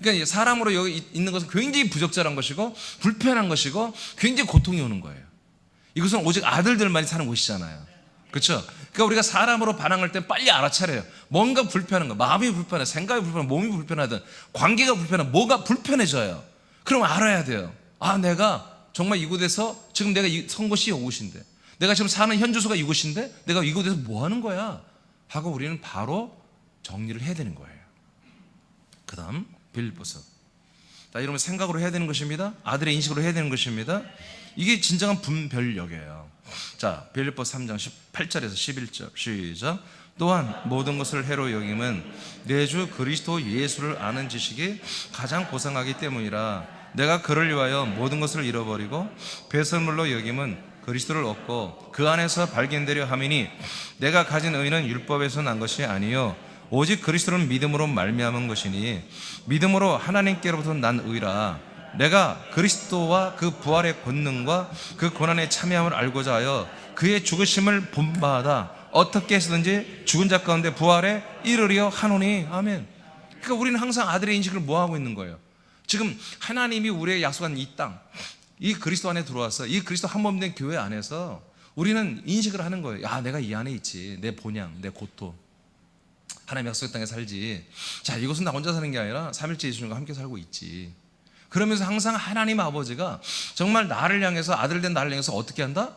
그러니까 사람으로 여기 있는 것은 굉장히 부적절한 것이고 불편한 것이고 굉장히 고통이 오는 거예요. 이것은 오직 아들들만이 사는 곳이잖아요. 그렇죠? 그러니까 우리가 사람으로 반응할 때 빨리 알아차려요. 뭔가 불편한 거, 마음이 불편해, 생각이 불편해, 몸이 불편하든 관계가 불편해, 뭐가 불편해져요. 그럼 알아야 돼요. 아, 내가 정말 이곳에서 지금 내가 선 곳이 이곳인데, 내가 지금 사는 현주소가 이곳인데 내가 이곳에서 뭐 하는 거야 하고 우리는 바로 정리를 해야 되는 거예요. 그 다음 빌립보서. 자, 여러분 생각으로 해야 되는 것입니다. 아들의 인식으로 해야 되는 것입니다. 이게 진정한 분별력이에요. 자, 빌립보 3장 18절에서 11절 시작. 또한 모든 것을 해로 여김은 내 주 그리스도 예수를 아는 지식이 가장 고상하기 때문이라. 내가 그를 위하여 모든 것을 잃어버리고 배설물로 여김은 그리스도를 얻고 그 안에서 발견되려 함이니 내가 가진 의는 율법에서 난 것이 아니요 오직 그리스도는 믿음으로 말미암은 것이니 믿음으로 하나님께로부터 난 의라. 내가 그리스도와 그 부활의 권능과 그 고난의 참여함을 알고자 하여 그의 죽으심을 본받아 어떻게 해서든지 죽은 자 가운데 부활에 이르려 하노니. 아멘. 그러니까 우리는 항상 아들의 인식을 뭐하고 있는 거예요? 지금 하나님이 우리의 약속한 이 땅, 이 그리스도 안에 들어와서 이 그리스도 한몸된 교회 안에서 우리는 인식을 하는 거예요. 야, 내가 이 안에 있지. 내 본향, 내 고토. 하나님의 약속의 땅에 살지. 자, 이것은 나 혼자 사는 게 아니라 삼일째 예수님과 함께 살고 있지. 그러면서 항상 하나님 아버지가 정말 나를 향해서, 아들된 나를 향해서 어떻게 한다?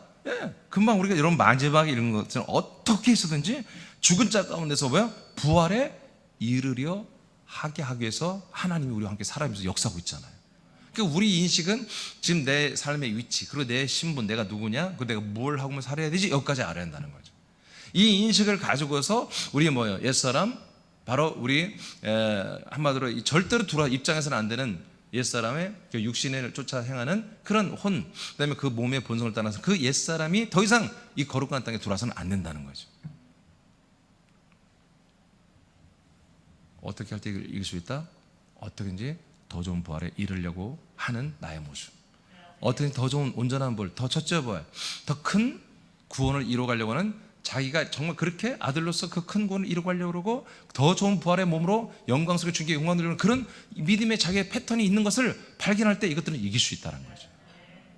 금방 우리가 이런 마지막에 이런 것처럼 어떻게 해서든지 죽은 자 가운데서 부활에 이르려 하게 하기 위해서 하나님이 우리와 함께 살아가면서 역사하고 있잖아요. 그러니까 우리 인식은 지금 내 삶의 위치, 그리고 내 신분, 내가 누구냐, 그리고 내가 뭘 하고 살아야 되지, 여기까지 알아야 한다는 거죠. 이 인식을 가지고서 우리 옛사람, 바로 우리 한마디로 절대로 입장에서는 안 되는 옛사람의 그 육신을 쫓아 행하는 그런 혼, 그다음에 그 몸의 본성을 따라서 그 옛사람이 더 이상 이 거룩한 땅에 들어와서는 안 된다는 거죠. 어떻게 할 때 이길 수 있다? 어떻게든지 더 좋은 부활에 이르려고 하는 나의 모습. 어떻게 더 좋은 온전한 부활, 더 첫째 부활, 더 큰 구원을 이루어가려고 하는 자기가 정말 그렇게 아들로서 그 큰 구원을 이루어가려고 그러고 더 좋은 부활의 몸으로 영광스럽게 주님께 영광 드리는 그런 믿음의 자기의 패턴이 있는 것을 발견할 때 이것들은 이길 수 있다는 거죠.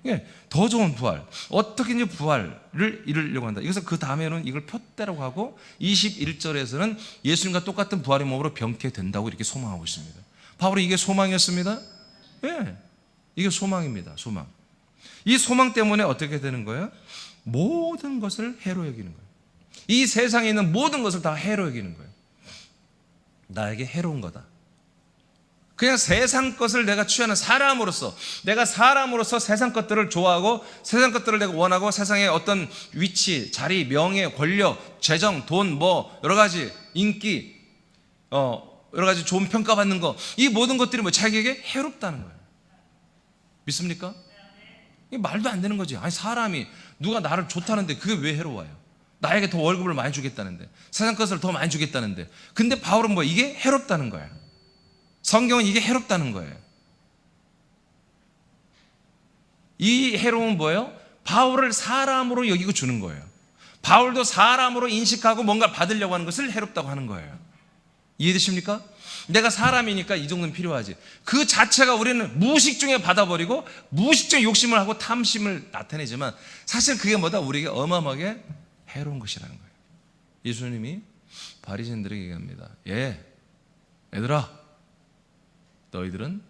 예, 더 좋은 부활, 어떻게 이제 부활을 이루려고 한다. 그래서 그 다음에는 이걸 표대라고 하고 21절에서는 예수님과 똑같은 부활의 몸으로 병케 된다고 이렇게 소망하고 있습니다. 바울이 이게 소망이었습니다. 예, 이게 소망입니다. 소망. 이 소망 때문에 어떻게 되는 거예요? 모든 것을 해로 여기는 거예요. 이 세상에 있는 모든 것을 다 해로 여기는 거예요. 나에게 해로운 거다. 그냥 세상 것을 내가 취하는 사람으로서, 내가 사람으로서 세상 것들을 좋아하고 세상 것들을 내가 원하고 세상의 어떤 위치, 자리, 명예, 권력, 재정, 돈, 뭐 여러 가지 인기, 여러 가지 좋은 평가받는 거, 이 모든 것들이 뭐 자기에게 해롭다는 거예요. 믿습니까? 이게 말도 안 되는 거지. 아니 사람이 누가 나를 좋다는데 그게 왜 해로워요? 나에게 더 월급을 많이 주겠다는데, 세상 것을 더 많이 주겠다는데, 근데 바울은 뭐 이게 해롭다는 거야. 성경은 이게 해롭다는 거예요. 이 해로움은 뭐예요? 바울을 사람으로 여기고 주는 거예요. 바울도 사람으로 인식하고 뭔가 받으려고 하는 것을 해롭다고 하는 거예요. 이해되십니까? 내가 사람이니까 이 정도는 필요하지. 그 자체가 우리는 무의식 중에 받아버리고 무의식 중에 욕심을 하고 탐심을 나타내지만 사실 그게 뭐다? 우리에게 어마어마하게 해로운 것이라는 거예요. 예수님이 바리새인들에게 얘기합니다. 얘들아, 너희들은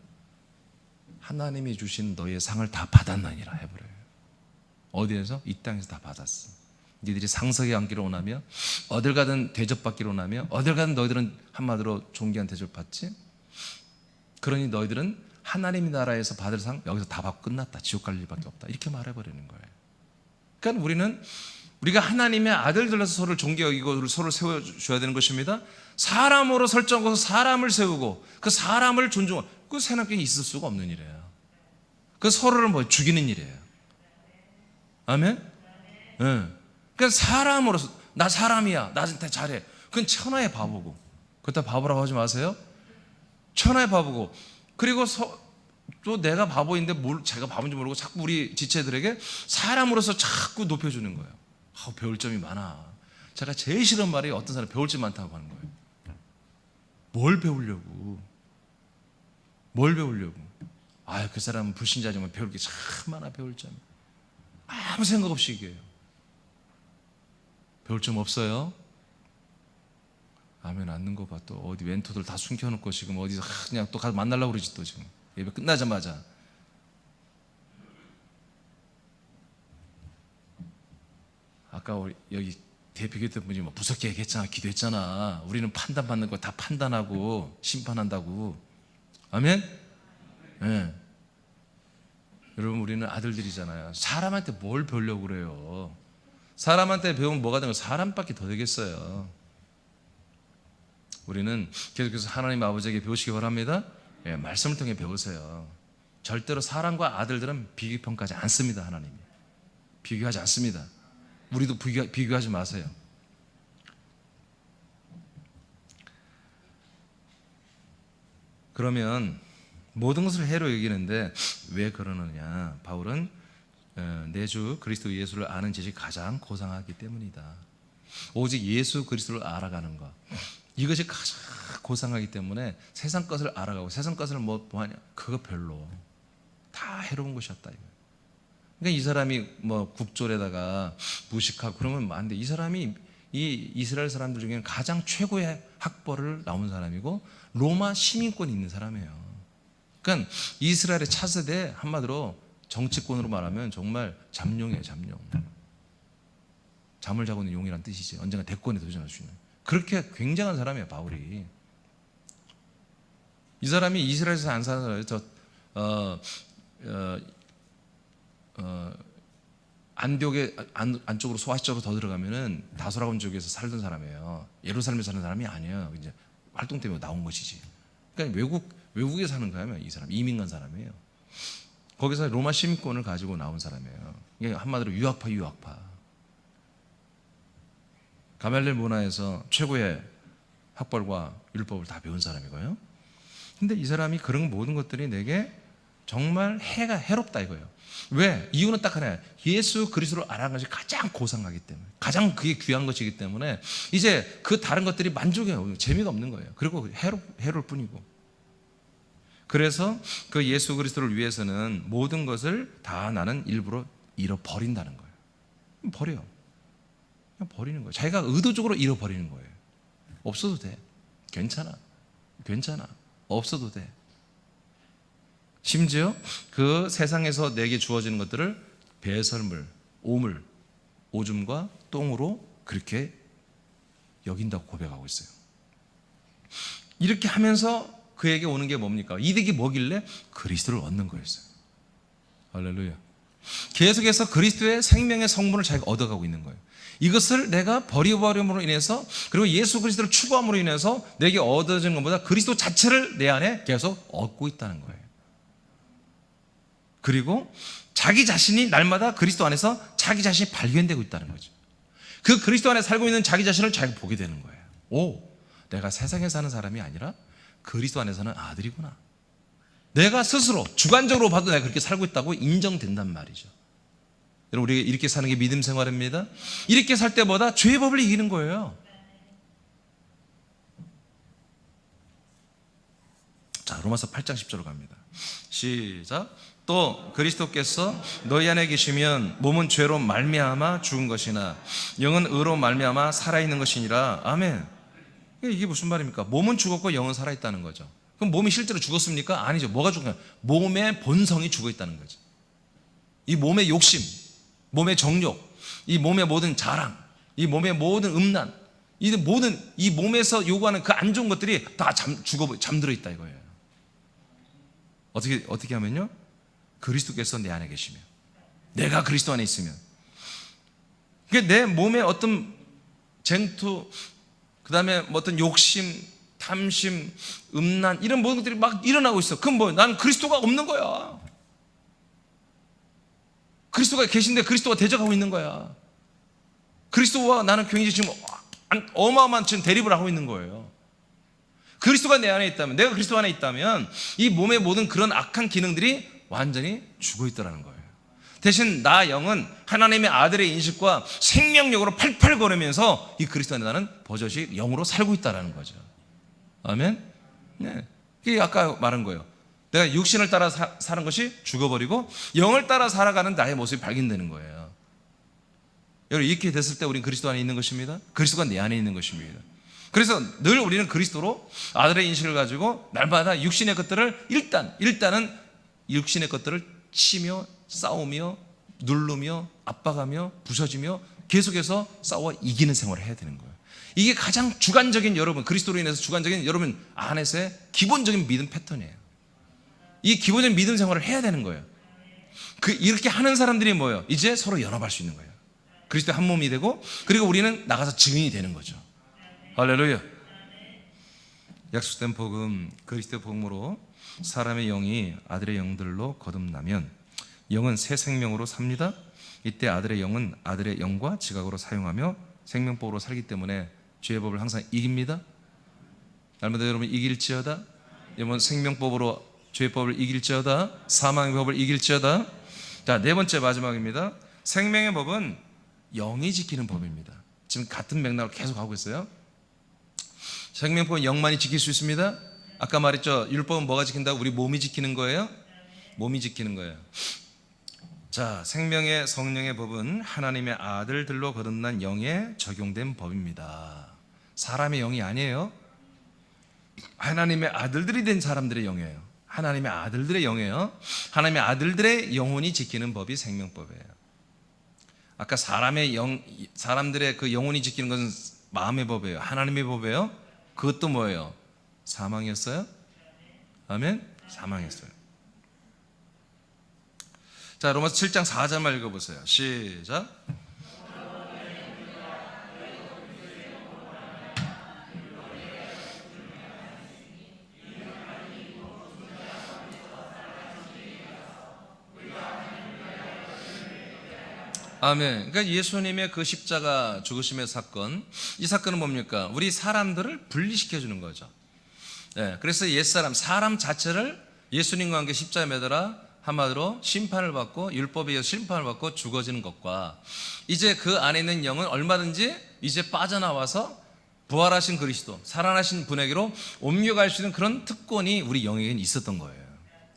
하나님이 주신 너희의 상을 다 받았느니라 해버려요. 어디에서? 이 땅에서 다 받았어. 너희들이 상석에 앉기를 원하며 어딜 가든 대접받기를 원하며 어딜 가든 너희들은 한마디로 존귀한 대접 받지. 그러니 너희들은 하나님의 나라에서 받을 상 여기서 다 받고 끝났다. 지옥 갈 일밖에 없다. 이렇게 말해버리는 거예요. 그러니까 우리가 하나님의 아들들로서 서로를 존귀 여기고 서로를 세워줘야 되는 것입니다. 사람으로 설정하고 사람을 세우고 그 사람을 존중하고 그 세상에 있을 수가 없는 일이에요. 그 서로를 뭐 죽이는 일이에요. 아멘? 네. 그러니까 사람으로서 나 사람이야, 나한테 잘해. 그건 천하의 바보고, 그렇다 바보라고 하지 마세요. 천하의 바보고, 그리고 또 내가 바보인데 제가 바보인지 모르고 자꾸 우리 지체들에게 사람으로서 자꾸 높여주는 거예요. 배울 점이 많아. 제가 제일 싫은 말이 어떤 사람이 배울 점이 많다고 하는 거예요. 뭘 배우려고? 그 사람은 불신자지만 배울 게 참 많아. 배울 점이 아무 생각 없이 얘기해요. 배울 점 없어요? 아멘. 않는 거 봐. 또 어디 멘토들 다 숨겨놓고 지금 어디서 그냥 또 가서 만나려고 그러지. 또 지금 예배 끝나자마자. 아까 우리 여기 대표기도 분이 뭐 무섭게 얘기했잖아. 기도했잖아. 우리는 판단받는 거 다 판단하고 심판한다고. 아멘? 네. 여러분, 우리는 아들들이잖아요. 사람한테 뭘 배우려고 그래요? 사람한테 배우면 뭐가 되는 거예요? 사람밖에 더 되겠어요. 우리는 계속해서 하나님 아버지에게 배우시기 바랍니다. 말씀을 통해 배우세요. 절대로 사람과 아들들은 비교평가하지 않습니다. 하나님이 비교하지 않습니다. 우리도 비교하지 마세요. 그러면 모든 것을 해로 여기는데 왜 그러느냐? 바울은 내 주 그리스도 예수를 아는 지식이 가장 고상하기 때문이다. 오직 예수 그리스도를 알아가는 것, 이것이 가장 고상하기 때문에 세상 것을 알아가고 세상 것을 뭐하냐, 그거 별로 다 해로운 것이었다. 그러니까 이 사람이 뭐 국졸에다가 무식하고 그러면 안 돼. 이 사람이 이 이스라엘 사람들 중에는 가장 최고의 학벌을 나온 사람이고 로마 시민권이 있는 사람이에요. 그러니까 이스라엘의 차세대, 한마디로 정치권으로 말하면 정말 잠룡이에요. 잠룡. 잠을 자고 있는 용이란 뜻이지. 언젠가 대권에 도전할 수 있는 그렇게 굉장한 사람이에요. 바울이. 이 사람이 이스라엘에서 안 사는 사람이에요. 안디옥의 안쪽으로 소아시 쪽으로 더 들어가면은 다소라곤 지역에서 살던 사람이에요. 예루살렘에 사는 사람이 아니에요. 이제 활동 때문에 나온 것이지. 그러니까 외국에 사는 거예요. 이 사람 이민 간 사람이에요. 거기서 로마 시민권을 가지고 나온 사람이에요. 이게 한마디로 유학파. 가말리엘 문화에서 최고의 학벌과 율법을 다 배운 사람이고요. 근데 이 사람이 그런 모든 것들이 내게 정말 해롭다 이거예요. 왜? 이유는 딱 하나예요. 예수 그리스도를 알아가는 것이 가장 고상하기 때문에, 가장 그게 귀한 것이기 때문에 이제 그 다른 것들이 만족해요. 재미가 없는 거예요. 그리고 해로울 뿐이고. 그래서 그 예수 그리스도를 위해서는 모든 것을 다 나는 일부러 잃어버린다는 거예요. 버려요. 그냥 버리는 거예요. 자기가 의도적으로 잃어버리는 거예요. 없어도 돼. 괜찮아. 없어도 돼. 심지어 그 세상에서 내게 주어지는 것들을 배설물, 오물, 오줌과 똥으로 그렇게 여긴다고 고백하고 있어요. 이렇게 하면서 그에게 오는 게 뭡니까? 이득이 뭐길래? 그리스도를 얻는 거였어요. 할렐루야. 계속해서 그리스도의 생명의 성분을 자기가 얻어가고 있는 거예요. 이것을 내가 버려버림으로 인해서, 그리고 예수 그리스도를 추구함으로 인해서 내게 얻어지는 것보다 그리스도 자체를 내 안에 계속 얻고 있다는 거예요. 그리고 자기 자신이 날마다 그리스도 안에서 자기 자신이 발견되고 있다는 거죠. 그 그리스도 안에 살고 있는 자기 자신을 자기가 보게 되는 거예요. 오, 내가 세상에 사는 사람이 아니라 그리스도 안에 사는 아들이구나. 내가 스스로 주관적으로 봐도 내가 그렇게 살고 있다고 인정된단 말이죠. 여러분, 우리가 이렇게 사는 게 믿음 생활입니다. 이렇게 살 때보다 죄의 법을 이기는 거예요. 자, 로마서 8장 10절로 갑니다. 시작. 또 그리스도께서 너희 안에 계시면 몸은 죄로 말미암아 죽은 것이나 영은 의로 말미암아 살아있는 것이니라. 아멘. 이게 무슨 말입니까? 몸은 죽었고 영은 살아있다는 거죠. 그럼 몸이 실제로 죽었습니까? 아니죠. 뭐가 죽었냐? 몸의 본성이 죽어있다는 거죠. 이 몸의 욕심, 몸의 정욕, 이 몸의 모든 자랑, 이 몸의 모든 음란, 이 몸에서 요구하는 그 안 좋은 것들이 다 잠들어 있다 이거예요. 어떻게 하면요? 그리스도께서 내 안에 계시면, 내가 그리스도 안에 있으면, 내 몸에 어떤 쟁투, 그 다음에 어떤 욕심, 탐심, 음란, 이런 모든 것들이 막 일어나고 있어. 그럼 뭐, 나는 그리스도가 없는 거야. 그리스도가 계신데 그리스도가 대적하고 있는 거야. 그리스도와 나는 굉장히 지금 어마어마한 지금 대립을 하고 있는 거예요. 그리스도가 내 안에 있다면, 내가 그리스도 안에 있다면 이 몸의 모든 그런 악한 기능들이 완전히 죽어 있더라는 거예요. 대신 나 영은 하나님의 아들의 인식과 생명력으로 팔팔 걸으면서 이 그리스도 안에 나는 버젓이 영으로 살고 있다는 거죠. 아멘? 네. 이게 아까 말한 거예요. 내가 육신을 따라 사는 것이 죽어버리고 영을 따라 살아가는 나의 모습이 발견되는 거예요. 여러분, 이렇게 됐을 때 우리는 그리스도 안에 있는 것입니다. 그리스도가 내 안에 있는 것입니다. 그래서 늘 우리는 그리스도로 아들의 인식을 가지고 날마다 육신의 것들을 일단은 육신의 것들을 치며 싸우며 누르며 압박하며 부서지며 계속해서 싸워 이기는 생활을 해야 되는 거예요. 이게 가장 주관적인, 여러분 그리스도로 인해서 주관적인 여러분 안에서의 기본적인 믿음 패턴이에요. 이 기본적인 믿음 생활을 해야 되는 거예요. 이렇게 하는 사람들이 뭐예요? 이제 서로 연합할 수 있는 거예요. 그리스도의 한 몸이 되고, 그리고 우리는 나가서 증인이 되는 거죠. 할렐루야. 약속된 복음, 그리스도의 복음으로 사람의 영이 아들의 영들로 거듭나면 영은 새 생명으로 삽니다. 이때 아들의 영은 아들의 영과 지각으로 사용하며 생명법으로 살기 때문에 죄의 법을 항상 이깁니다. 날마다 여러분 이길지어다. 여러분 생명법으로 죄의 법을 이길지어다. 사망의 법을 이길지어다. 자, 네 번째 마지막입니다. 생명의 법은 영이 지키는 법입니다. 지금 같은 맥락을 계속 하고 있어요. 생명법은 영만이 지킬 수 있습니다. 아까 말했죠. 율법은 뭐가 지킨다고? 우리 몸이 지키는 거예요. 몸이 지키는 거예요. 자, 생명의 성령의 법은 하나님의 아들들로 거듭난 영에 적용된 법입니다. 사람의 영이 아니에요. 하나님의 아들들이 된 사람들의 영이에요. 하나님의 아들들의 영이에요. 하나님의 아들들의 영혼이 지키는 법이 생명법이에요. 아까 사람들의 그 영혼이 지키는 것은 마음의 법이에요. 하나님의 법이에요. 그것도 뭐예요? 사망이었어요? 아멘? 사망이었어요. 자, 로마서 7장 4절만 읽어보세요. 시작. 아멘. 그러니까 예수님의 그 십자가 죽으심의 사건, 이 사건은 뭡니까? 우리 사람들을 분리시켜 주는 거죠. 네, 그래서 옛사람, 사람 자체를 예수님과 함께 십자가에 매달아 한마디로 심판을 받고, 율법에 의해서 심판을 받고 죽어지는 것과, 이제 그 안에 있는 영은 얼마든지 이제 빠져나와서 부활하신 그리스도, 살아나신 분에게로 옮겨갈 수 있는 그런 특권이 우리 영에게는 있었던 거예요.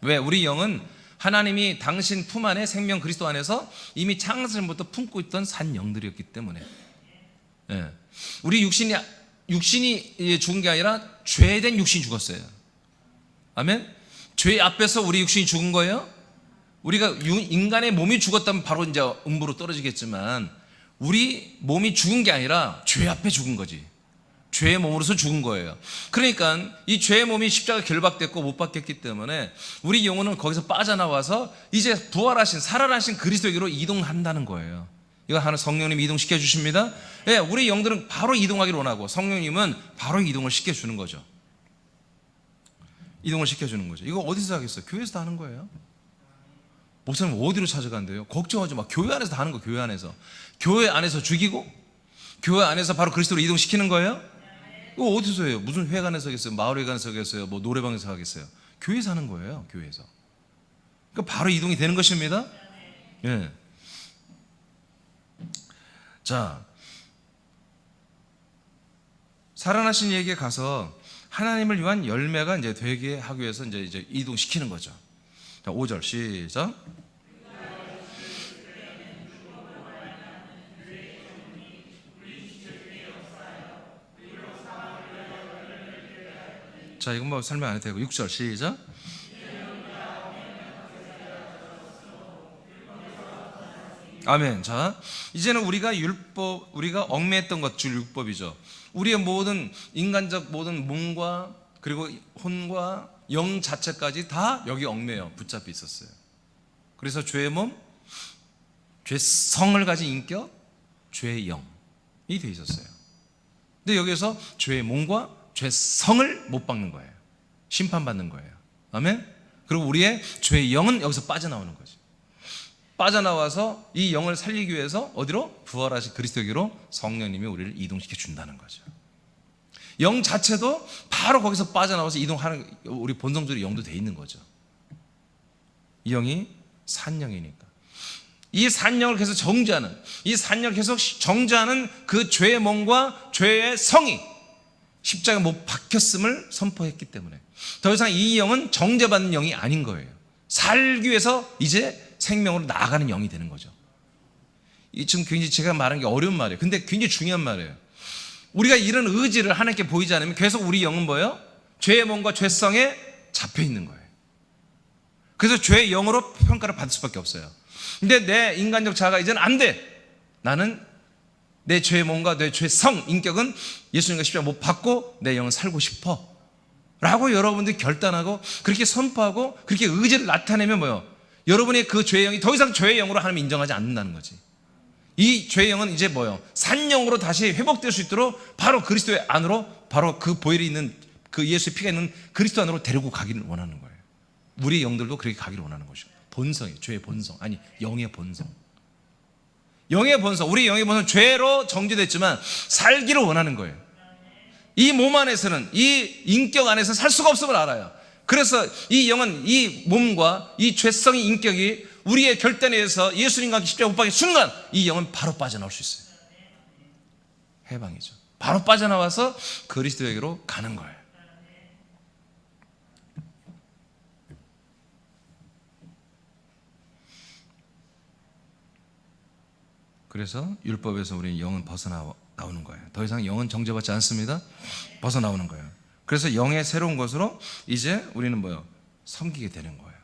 왜? 우리 영은 하나님이 당신 품 안에 생명 그리스도 안에서 이미 창세전부터 품고 있던 산 영들이었기 때문에, 예. 우리 육신이 죽은 게 아니라 죄된 육신이 죽었어요. 아멘. 죄 앞에서 우리 육신이 죽은 거예요. 우리가 인간의 몸이 죽었다면 바로 이제 음부로 떨어지겠지만, 우리 몸이 죽은 게 아니라 죄 앞에 죽은 거지. 죄의 몸으로서 죽은 거예요. 그러니까 이 죄의 몸이 십자가 결박됐고 못 박혔기 때문에 우리 영혼은 거기서 빠져나와서 이제 부활하신 살아나신 그리스도에게로 이동한다는 거예요. 이거 하나 성령님이 이동시켜 주십니다. 예, 우리 영들은 바로 이동하기를 원하고 성령님은 바로 이동을 시켜주는 거죠. 이동을 시켜주는 거죠. 이거 어디서 하겠어요? 교회에서 다 하는 거예요. 목사님 어디로 찾아간대요? 걱정하지 마. 교회 안에서 다 하는 거. 교회 안에서. 교회 안에서 죽이고 교회 안에서 바로 그리스도로 이동시키는 거예요. 이거 어디서 해요? 무슨 회관에서 하겠어요? 마을회관에서 하겠어요? 뭐 노래방에서 하겠어요? 교회에서 하는 거예요. 교회에서. 그러니까 바로 이동이 되는 것입니다. 예. 자, 살아나신 이에게 가서 하나님을 위한 열매가 이제 되게 하기 위해서 이제 이동시키는 거죠. 자, 5절 시작. 자, 이건 뭐 설명 안 해도 되고 6절 시작. 아멘. 자, 이제는 우리가 얽매했던 것, 줄 율법이죠. 우리의 모든 인간적 모든 몸과 그리고 혼과 영 자체까지 다 여기 얽매여 붙잡혀 있었어요. 그래서 죄의 몸, 죄성을 가진 인격, 죄의 영이 돼 있었어요. 근데 여기서 죄의 몸과 죄성을 못 박는 거예요. 심판받는 거예요. 아멘. 그리고 우리의 죄의 영은 여기서 빠져나오는 거죠. 빠져나와서 이 영을 살리기 위해서 어디로? 부활하신 그리스도에게로 성령님이 우리를 이동시켜 준다는 거죠. 영 자체도 바로 거기서 빠져나와서 이동하는, 우리 본성적으로 영도 돼 있는 거죠. 이 영이 산영이니까. 이 산영을 계속 정죄하는, 이 산영을 계속 정죄하는 그 죄의 몸과 죄의 성이 십자가에 못 박혔음을 선포했기 때문에 더 이상 이 영은 정죄받는 영이 아닌 거예요. 살기 위해서 이제 생명으로 나아가는 영이 되는 거죠. 이 지금 굉장히 제가 말하는 게 어려운 말이에요. 근데 굉장히 중요한 말이에요. 우리가 이런 의지를 하나님께 보이지 않으면 계속 우리 영은 뭐예요? 죄의 몸과 죄성에 잡혀 있는 거예요. 그래서 죄의 영으로 평가를 받을 수밖에 없어요. 근데 내 인간적 자아가 이제는 안 돼. 나는 내 죄의 몸과 내 죄성, 인격은 예수님과 십자가 못 받고 내 영은 살고 싶어 라고 여러분들이 결단하고 그렇게 선포하고 그렇게 의지를 나타내면 뭐예요? 여러분의 그 죄의 영이 더 이상 죄의 영으로 하나님 인정하지 않는다는 거지. 이 죄의 영은 이제 뭐예요? 산영으로 다시 회복될 수 있도록 바로 그리스도의 안으로, 바로 그 보혈이 있는 그 예수의 피가 있는 그리스도 안으로 데리고 가기를 원하는 거예요. 우리 영들도 그렇게 가기를 원하는 것이죠. 본성이에요. 죄의 본성. 아니, 영의 본성. 영의 본성. 우리 영의 본성은 죄로 정죄됐지만 살기를 원하는 거예요. 이 몸 안에서는, 이 인격 안에서 살 수가 없음을 알아요. 그래서 이 영은 이 몸과 이 죄성의 인격이 우리의 결단에 의해서 예수님과 십자가 못 박힌 순간 이 영은 바로 빠져나올 수 있어요. 해방이죠. 바로 빠져나와서 그리스도에게로 가는 거예요. 그래서 율법에서 우리 영은 벗어나오는 거예요. 더 이상 영은 정죄받지 않습니다. 벗어나오는 거예요. 그래서 영의 새로운 것으로 이제 우리는 뭐예요? 섬기게 되는 거예요.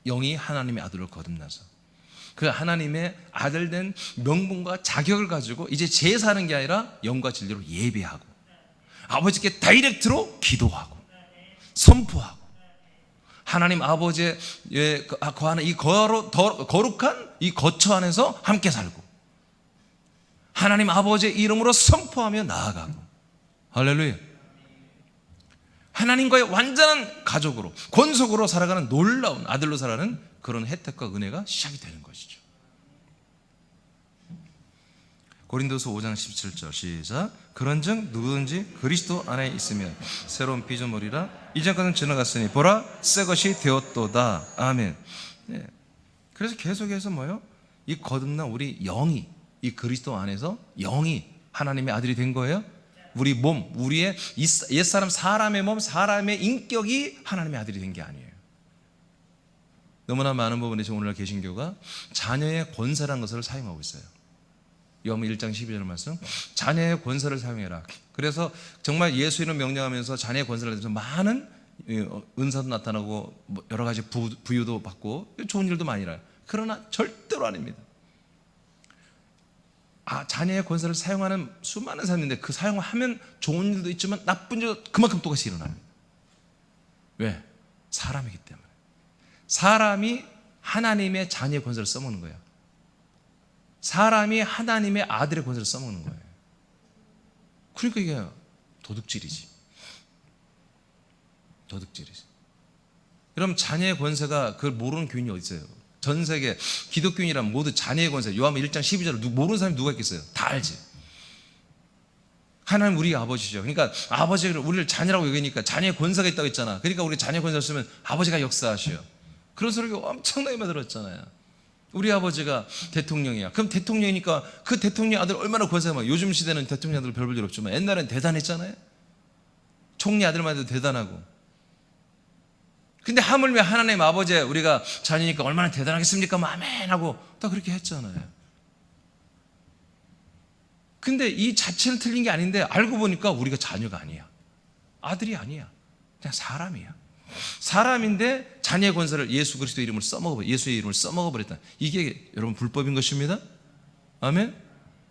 영이 하나님의 아들로 거듭나서 그 하나님의 아들된 명분과 자격을 가지고 이제 제사하는 게 아니라 영과 진리로 예배하고 아버지께 다이렉트로 기도하고 선포하고 하나님 아버지의 거하는 이 거룩한 이 거처 안에서 함께 살고 하나님 아버지의 이름으로 선포하며 나아가고 할렐루야. 하나님과의 완전한 가족으로 권속으로 살아가는 놀라운 아들로 살아가는 그런 혜택과 은혜가 시작이 되는 것이죠. 고린도서 5장 17절 시작. 그런즉 누구든지 그리스도 안에 있으면 새로운 피조물이라 이전 것은 지나갔으니 보라 새 것이 되었도다. 아멘. 네. 그래서 계속해서 뭐요? 이 거듭난 우리 영이 이 그리스도 안에서 영이 하나님의 아들이 된 거예요. 우리 몸, 우리의 옛사람 사람의 몸, 사람의 인격이 하나님의 아들이 된 게 아니에요. 너무나 많은 부분에서 오늘날 개신교가 자녀의 권세라는 것을 사용하고 있어요. 요한복음 1장 12절 말씀, 자녀의 권세를 사용해라. 그래서 정말 예수 이름 명령하면서 자녀의 권세를 가지고 많은 은사도 나타나고 여러 가지 부유도 받고 좋은 일도 많이 일어나요. 그러나 절대로 아닙니다. 자녀의 권세를 사용하는 수많은 사람인데 그 사용하면 좋은 일도 있지만 나쁜 일도 그만큼 똑같이 일어나요. 왜? 사람이기 때문에. 사람이 하나님의 자녀의 권세를 써먹는 거예요. 사람이 하나님의 아들의 권세를 써먹는 거예요. 그러니까 이게 도둑질이지. 도둑질이지. 그럼 자녀의 권세가 그걸 모르는 교인이 어디 있어요? 전 세계 기독교인이라면 모두 자녀의 권세, 요한복음 1장 12절을 모르는 사람이 누가 있겠어요? 다 알지. 하나님 우리 아버지죠. 그러니까 아버지가 우리를 자녀라고 여기니까 자녀의 권세가 있다고 했잖아. 그러니까 우리 자녀의 권세를 쓰면 아버지가 역사하셔요. 그런 소리가 엄청나게 많이 들었잖아요. 우리 아버지가 대통령이야. 그럼 대통령이니까 그 대통령 아들 얼마나 권세가 많아. 요즘 시대는 대통령 아들 별 볼 일 없지만 옛날엔 대단했잖아요. 총리 아들만 해도 대단하고. 근데 하물며 하나님 아버지의 우리가 자녀니까 얼마나 대단하겠습니까? 아멘 하고 다 그렇게 했잖아요. 근데 이 자체는 틀린 게 아닌데 알고 보니까 우리가 자녀가 아니야. 아들이 아니야. 그냥 사람이야. 사람인데 자녀의 권세를 예수 그리스도 이름을 써먹어버려. 예수의 이름을 써먹어버렸다. 이게 여러분 불법인 것입니다. 아멘.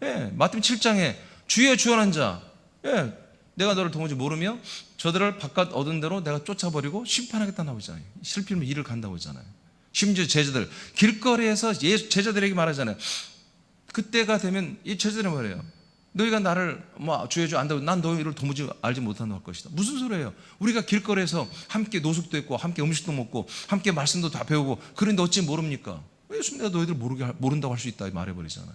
예, 마태복음 7장에 주의 주원한 자, 예, 내가 너를 도무지 모르며 저들을 바깥 얻은 대로 내가 쫓아버리고 심판하겠다고 하잖아요. 실필면 이를 간다고 하잖아요. 심지어 제자들 길거리에서 제자들에게 말하잖아요. 그때가 되면 이 제자들이 말해요. 너희가 나를 주의 주 안다고 난 너희를 도무지 알지 못한다고 할 것이다. 무슨 소리예요? 우리가 길거리에서 함께 노숙도 했고 함께 음식도 먹고 함께 말씀도 다 배우고 그런데 어찌 모릅니까? 예수님 내가 너희들 모른다고 할 수 있다 말해버리잖아요.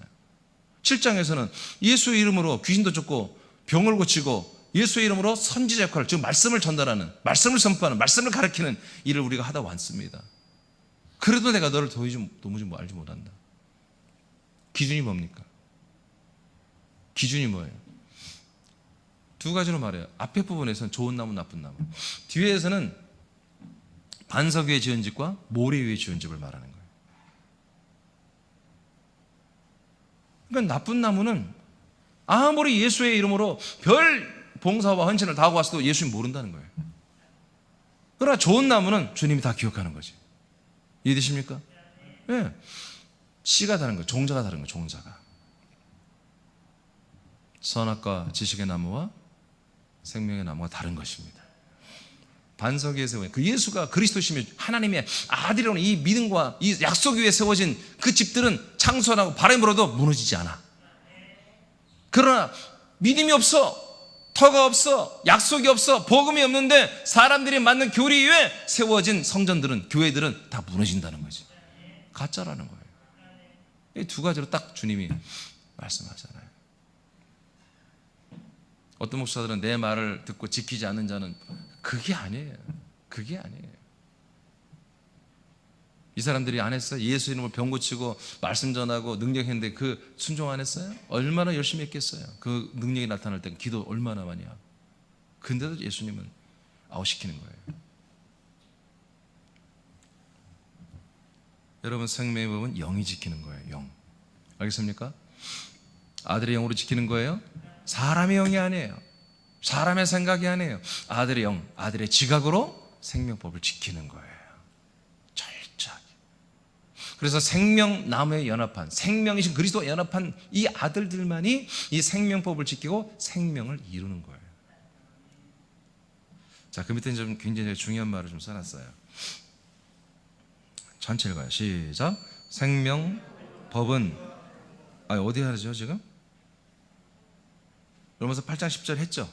7장에서는 예수의 이름으로 귀신도 쫓고 병을 고치고 예수의 이름으로 선지자 역할, 즉 말씀을 전달하는, 말씀을 선포하는, 말씀을 가르치는 일을 우리가 하다 왔습니다. 그래도 내가 너를 도무지 알지 못한다. 기준이 뭡니까? 기준이 뭐예요? 두 가지로 말해요. 앞에 부분에서는 좋은 나무, 나쁜 나무. 뒤에서는 반석 위에 지은 집과 모래 위에 지은 집을 말하는 거예요. 그러니까 나쁜 나무는 아무리 예수의 이름으로 별 봉사와 헌신을 다 하고 왔어도 예수님 모른다는 거예요. 그러나 좋은 나무는 주님이 다 기억하는 거지. 이해되십니까? 예. 네. 씨가 다른 거예요. 종자가 다른 거예요. 종자가. 선악과 지식의 나무와 생명의 나무가 다른 것입니다. 반석 위에 세워진 그 예수가 그리스도시며 하나님의 아들이라는 이 믿음과 이 약속 위에 세워진 그 집들은 창수하고 바람으로도 무너지지 않아. 그러나 믿음이 없어, 터가 없어, 약속이 없어, 복음이 없는데 사람들이 맞는 교리 위에 세워진 성전들은, 교회들은 다 무너진다는 거지. 가짜라는 거예요. 이 두 가지로 딱 주님이 말씀하잖아요. 어떤 목사들은 내 말을 듣고 지키지 않는 자는 그게 아니에요. 그게 아니에요. 이 사람들이 안 했어요? 예수 이름으로 병 고치고 말씀 전하고 능력했는데 그 순종 안 했어요? 얼마나 열심히 했겠어요? 그 능력이 나타날 때 기도 얼마나 많이 하고. 근데도 예수님은 아웃시키는 거예요. 여러분 생명의 법은 영이 지키는 거예요. 영. 알겠습니까? 아들의 영으로 지키는 거예요. 사람의 영이 아니에요. 사람의 생각이 아니에요. 아들의 영, 아들의 지각으로 생명법을 지키는 거예요. 철저하게. 그래서 생명나무에 연합한, 생명이신 그리스도와 연합한 이 아들들만이 이 생명법을 지키고 생명을 이루는 거예요. 자, 그 밑에 좀 굉장히 중요한 말을 좀 써놨어요. 전체 읽어요. 시작. 생명법은 어디 하죠 지금? 로마서 8장 10절 했죠?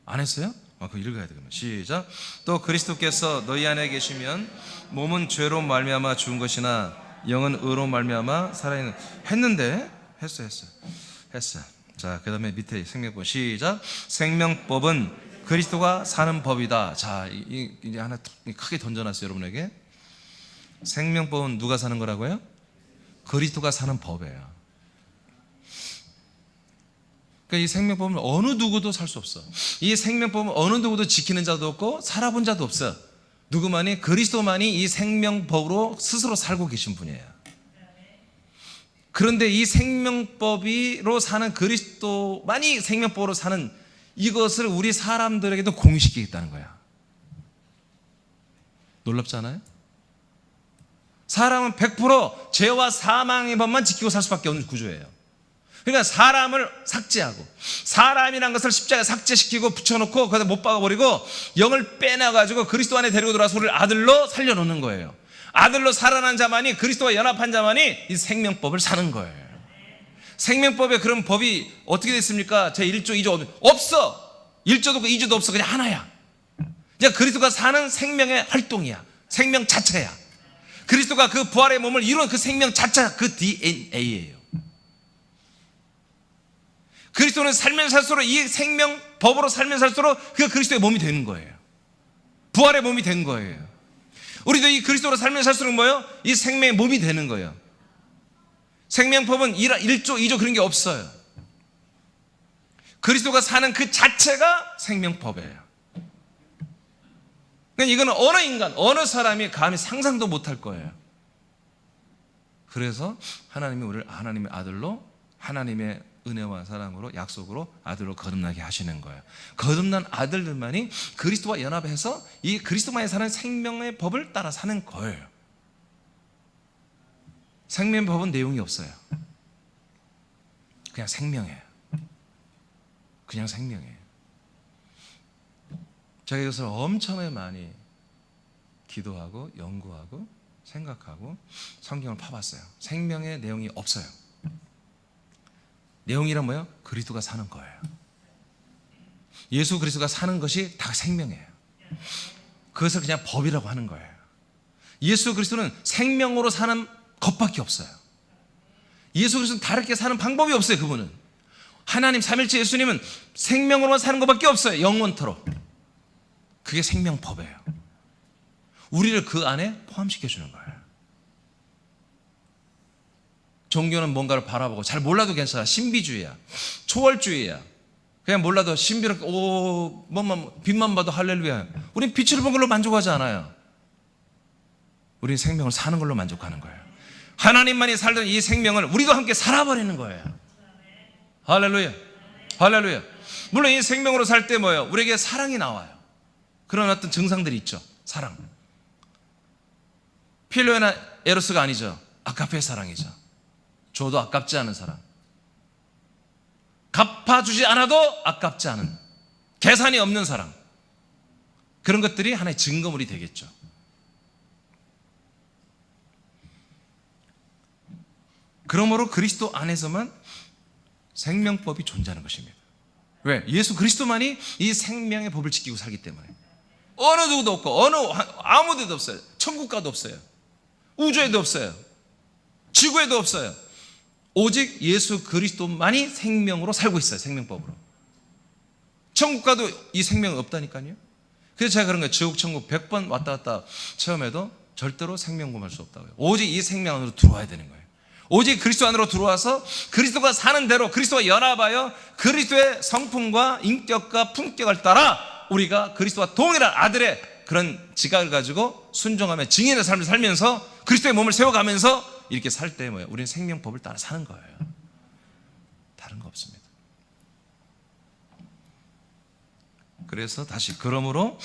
안 했어요? 그거 읽어야 되겠네. 시작. 또 그리스도께서 너희 안에 계시면 몸은 죄로 말미암아 죽은 것이나 영은 의로 말미암아 살아있는. 했는데 했어. 자, 그 다음에 밑에 생명법 시작. 생명법은 그리스도가 사는 법이다. 자, 이제 하나 크게 던져놨어요, 여러분에게. 생명법은 누가 사는 거라고요? 그리스도가 사는 법이에요. 그러니까 이 생명법은 어느 누구도 살 수 없어. 이 생명법은 어느 누구도 지키는 자도 없고 살아본 자도 없어. 누구만이? 그리스도만이 이 생명법으로 스스로 살고 계신 분이에요. 그런데 이 생명법으로 사는 그리스도만이 생명법으로 사는 이것을 우리 사람들에게도 공유시키겠다는 거야. 놀랍지 않아요? 사람은 100% 죄와 사망의 법만 지키고 살 수밖에 없는 구조예요. 그러니까 사람을 삭제하고, 사람이란 것을 십자가에 삭제시키고 붙여놓고 거기다 못 박아버리고 영을 빼내가지고 그리스도 안에 데리고 들어와서 우리를 아들로 살려놓는 거예요. 아들로 살아난 자만이, 그리스도와 연합한 자만이 이 생명법을 사는 거예요. 생명법에 그런 법이 어떻게 됐습니까? 제 1조, 2조 없어. 1조도 없고 2조도 없어. 그냥 하나야. 그냥 그리스도가 사는 생명의 활동이야. 생명 자체야. 그리스도가 그 부활의 몸을 이룬 그 생명 자체가 그 DNA예요. 그리스도는 살면 살수록 이 생명법으로 살면 살수록 그 그리스도의 몸이 되는 거예요. 부활의 몸이 된 거예요. 우리도 이 그리스도로 살면 살수록 뭐예요? 이 생명의 몸이 되는 거예요. 생명법은 1조, 2조 그런 게 없어요. 그리스도가 사는 그 자체가 생명법이에요. 그러니까 이거는 어느 인간, 어느 사람이 감히 상상도 못할 거예요. 그래서 하나님이 우리를 하나님의 아들로, 하나님의 은혜와 사랑으로, 약속으로 아들로 거듭나게 하시는 거예요. 거듭난 아들들만이 그리스도와 연합해서 이 그리스도만이 사는 생명의 법을 따라 사는 거예요. 생명의 법은 내용이 없어요. 그냥 생명이에요. 그냥 생명이에요. 제가 이것을 엄청나게 많이 기도하고 연구하고 생각하고 성경을 파봤어요. 생명의 내용이 없어요. 내용이란 뭐예요? 그리스도가 사는 거예요. 예수 그리스도가 사는 것이 다 생명이에요. 그것을 그냥 법이라고 하는 거예요. 예수 그리스도는 생명으로 사는 것밖에 없어요. 예수 그리스도는 다르게 사는 방법이 없어요. 그분은 하나님 삼일째 예수님은 생명으로만 사는 것밖에 없어요. 영원토록. 그게 생명법이에요. 우리를 그 안에 포함시켜 주는 거예요. 종교는 뭔가를 바라보고 잘 몰라도 괜찮아. 신비주의야. 초월주의야. 그냥 몰라도 신비롭게 빛만 봐도 할렐루야. 우린 빛을 본 걸로 만족하지 않아요. 우린 생명을 사는 걸로 만족하는 거예요. 하나님만이 살던 이 생명을 우리도 함께 살아버리는 거예요. 할렐루야. 할렐루야. 물론 이 생명으로 살 때 뭐예요? 우리에게 사랑이 나와요. 그런 어떤 증상들이 있죠. 사랑. 필로나 에로스가 아니죠. 아가페 사랑이죠. 줘도 아깝지 않은 사랑. 갚아주지 않아도 아깝지 않은, 계산이 없는 사랑. 그런 것들이 하나의 증거물이 되겠죠. 그러므로 그리스도 안에서만 생명법이 존재하는 것입니다. 왜? 예수 그리스도만이 이 생명의 법을 지키고 살기 때문에. 어느 누구도 없고 아무 데도 없어요. 천국 가도 없어요. 우주에도 없어요. 지구에도 없어요. 오직 예수 그리스도만이 생명으로 살고 있어요. 생명법으로. 천국 가도 이 생명은 없다니까요. 그래서 제가 그런 거예요. 지옥 천국 100번 왔다 갔다 체험해도 절대로 생명금할 수 없다고요. 오직 이 생명 안으로 들어와야 되는 거예요. 오직 그리스도 안으로 들어와서 그리스도가 사는 대로 그리스도와 연합하여 그리스도의 성품과 인격과 품격을 따라 우리가 그리스도와 동일한 아들의 그런 지각을 가지고 순종하며 증인의 삶을 살면서 그리스도의 몸을 세워가면서 이렇게 살 때 뭐예요? 우리는 생명법을 따라 사는 거예요. 다른 거 없습니다. 그래서 다시, 그러므로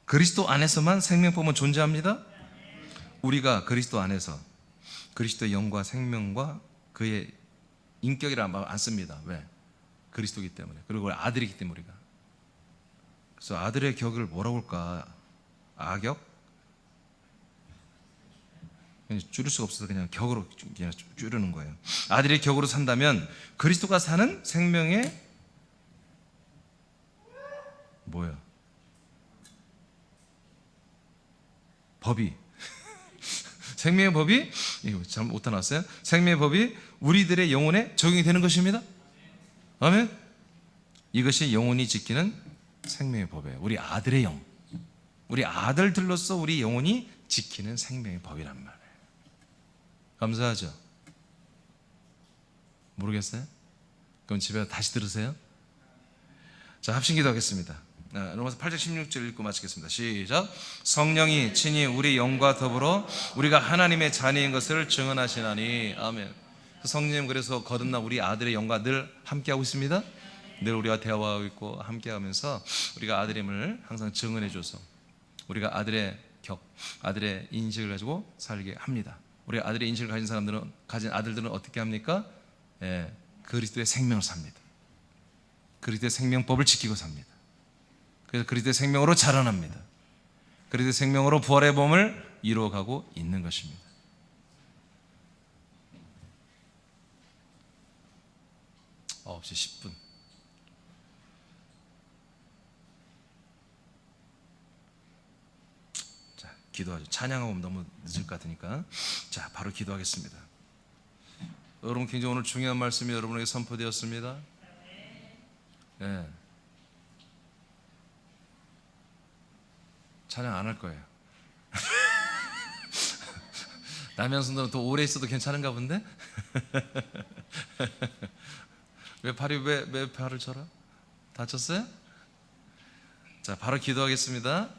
그리스도 안에서만 생명법은 존재합니다. 우리가 그리스도 안에서 그리스도의 영과 생명과 그의 인격이라 안 씁니다. 왜? 그리스도이기 때문에. 그리고 아들이기 때문에 우리가. 그래서 아들의 격을 뭐라고 할까? 아격? 줄일 수가 없어서 그냥 격으로 그냥 줄이는 거예요. 아들의 격으로 산다면 그리스도가 사는 생명의 뭐야? 법이 생명의 법이, 이거 잘못 나왔어요. 생명의 법이 우리들의 영혼에 적용이 되는 것입니다. 아멘. 이것이 영혼이 지키는 생명의 법이에요. 우리 아들의 영, 우리 아들들로서 우리 영혼이 지키는 생명의 법이란 말이에요. 감사하죠? 모르겠어요? 그럼 집에 가서 다시 들으세요. 자, 합심기도 하겠습니다. 로마서 8장 16절 읽고 마치겠습니다. 시작. 성령이 친히 우리 영과 더불어 우리가 하나님의 자녀인 것을 증언하시나니. 아멘. 성령님 그래서 거듭난 우리 아들의 영과 늘 함께하고 있습니다. 늘 우리와 대화하고 있고 함께하면서 우리가 아들임을 항상 증언해줘서 우리가 아들의 아들의 인식을 가지고 살게 합니다. 우리 아들의 인식을 가진 사람들은, 가진 아들들은 어떻게 합니까? 그리스도의 생명을 삽니다. 그리스도의 생명법을 지키고 삽니다. 그래서 그리스도의 생명으로 자라납니다. 그리스도의 생명으로 부활의 몸을 이루어가고 있는 것입니다. 없이 10분. 자, 기도하죠. 찬양하고 너무 늦을 것 같으니까. 자, 바로 기도하겠습니다. 여러분, 굉장히 오늘 중요한 말씀이 여러분에게 선포되었습니다. 네. 찬양 안 할 거예요. 남현순들은 더 오래 있어도 괜찮은가 본데? 왜 팔을 쳐라? 다쳤어요? 자, 바로 기도하겠습니다.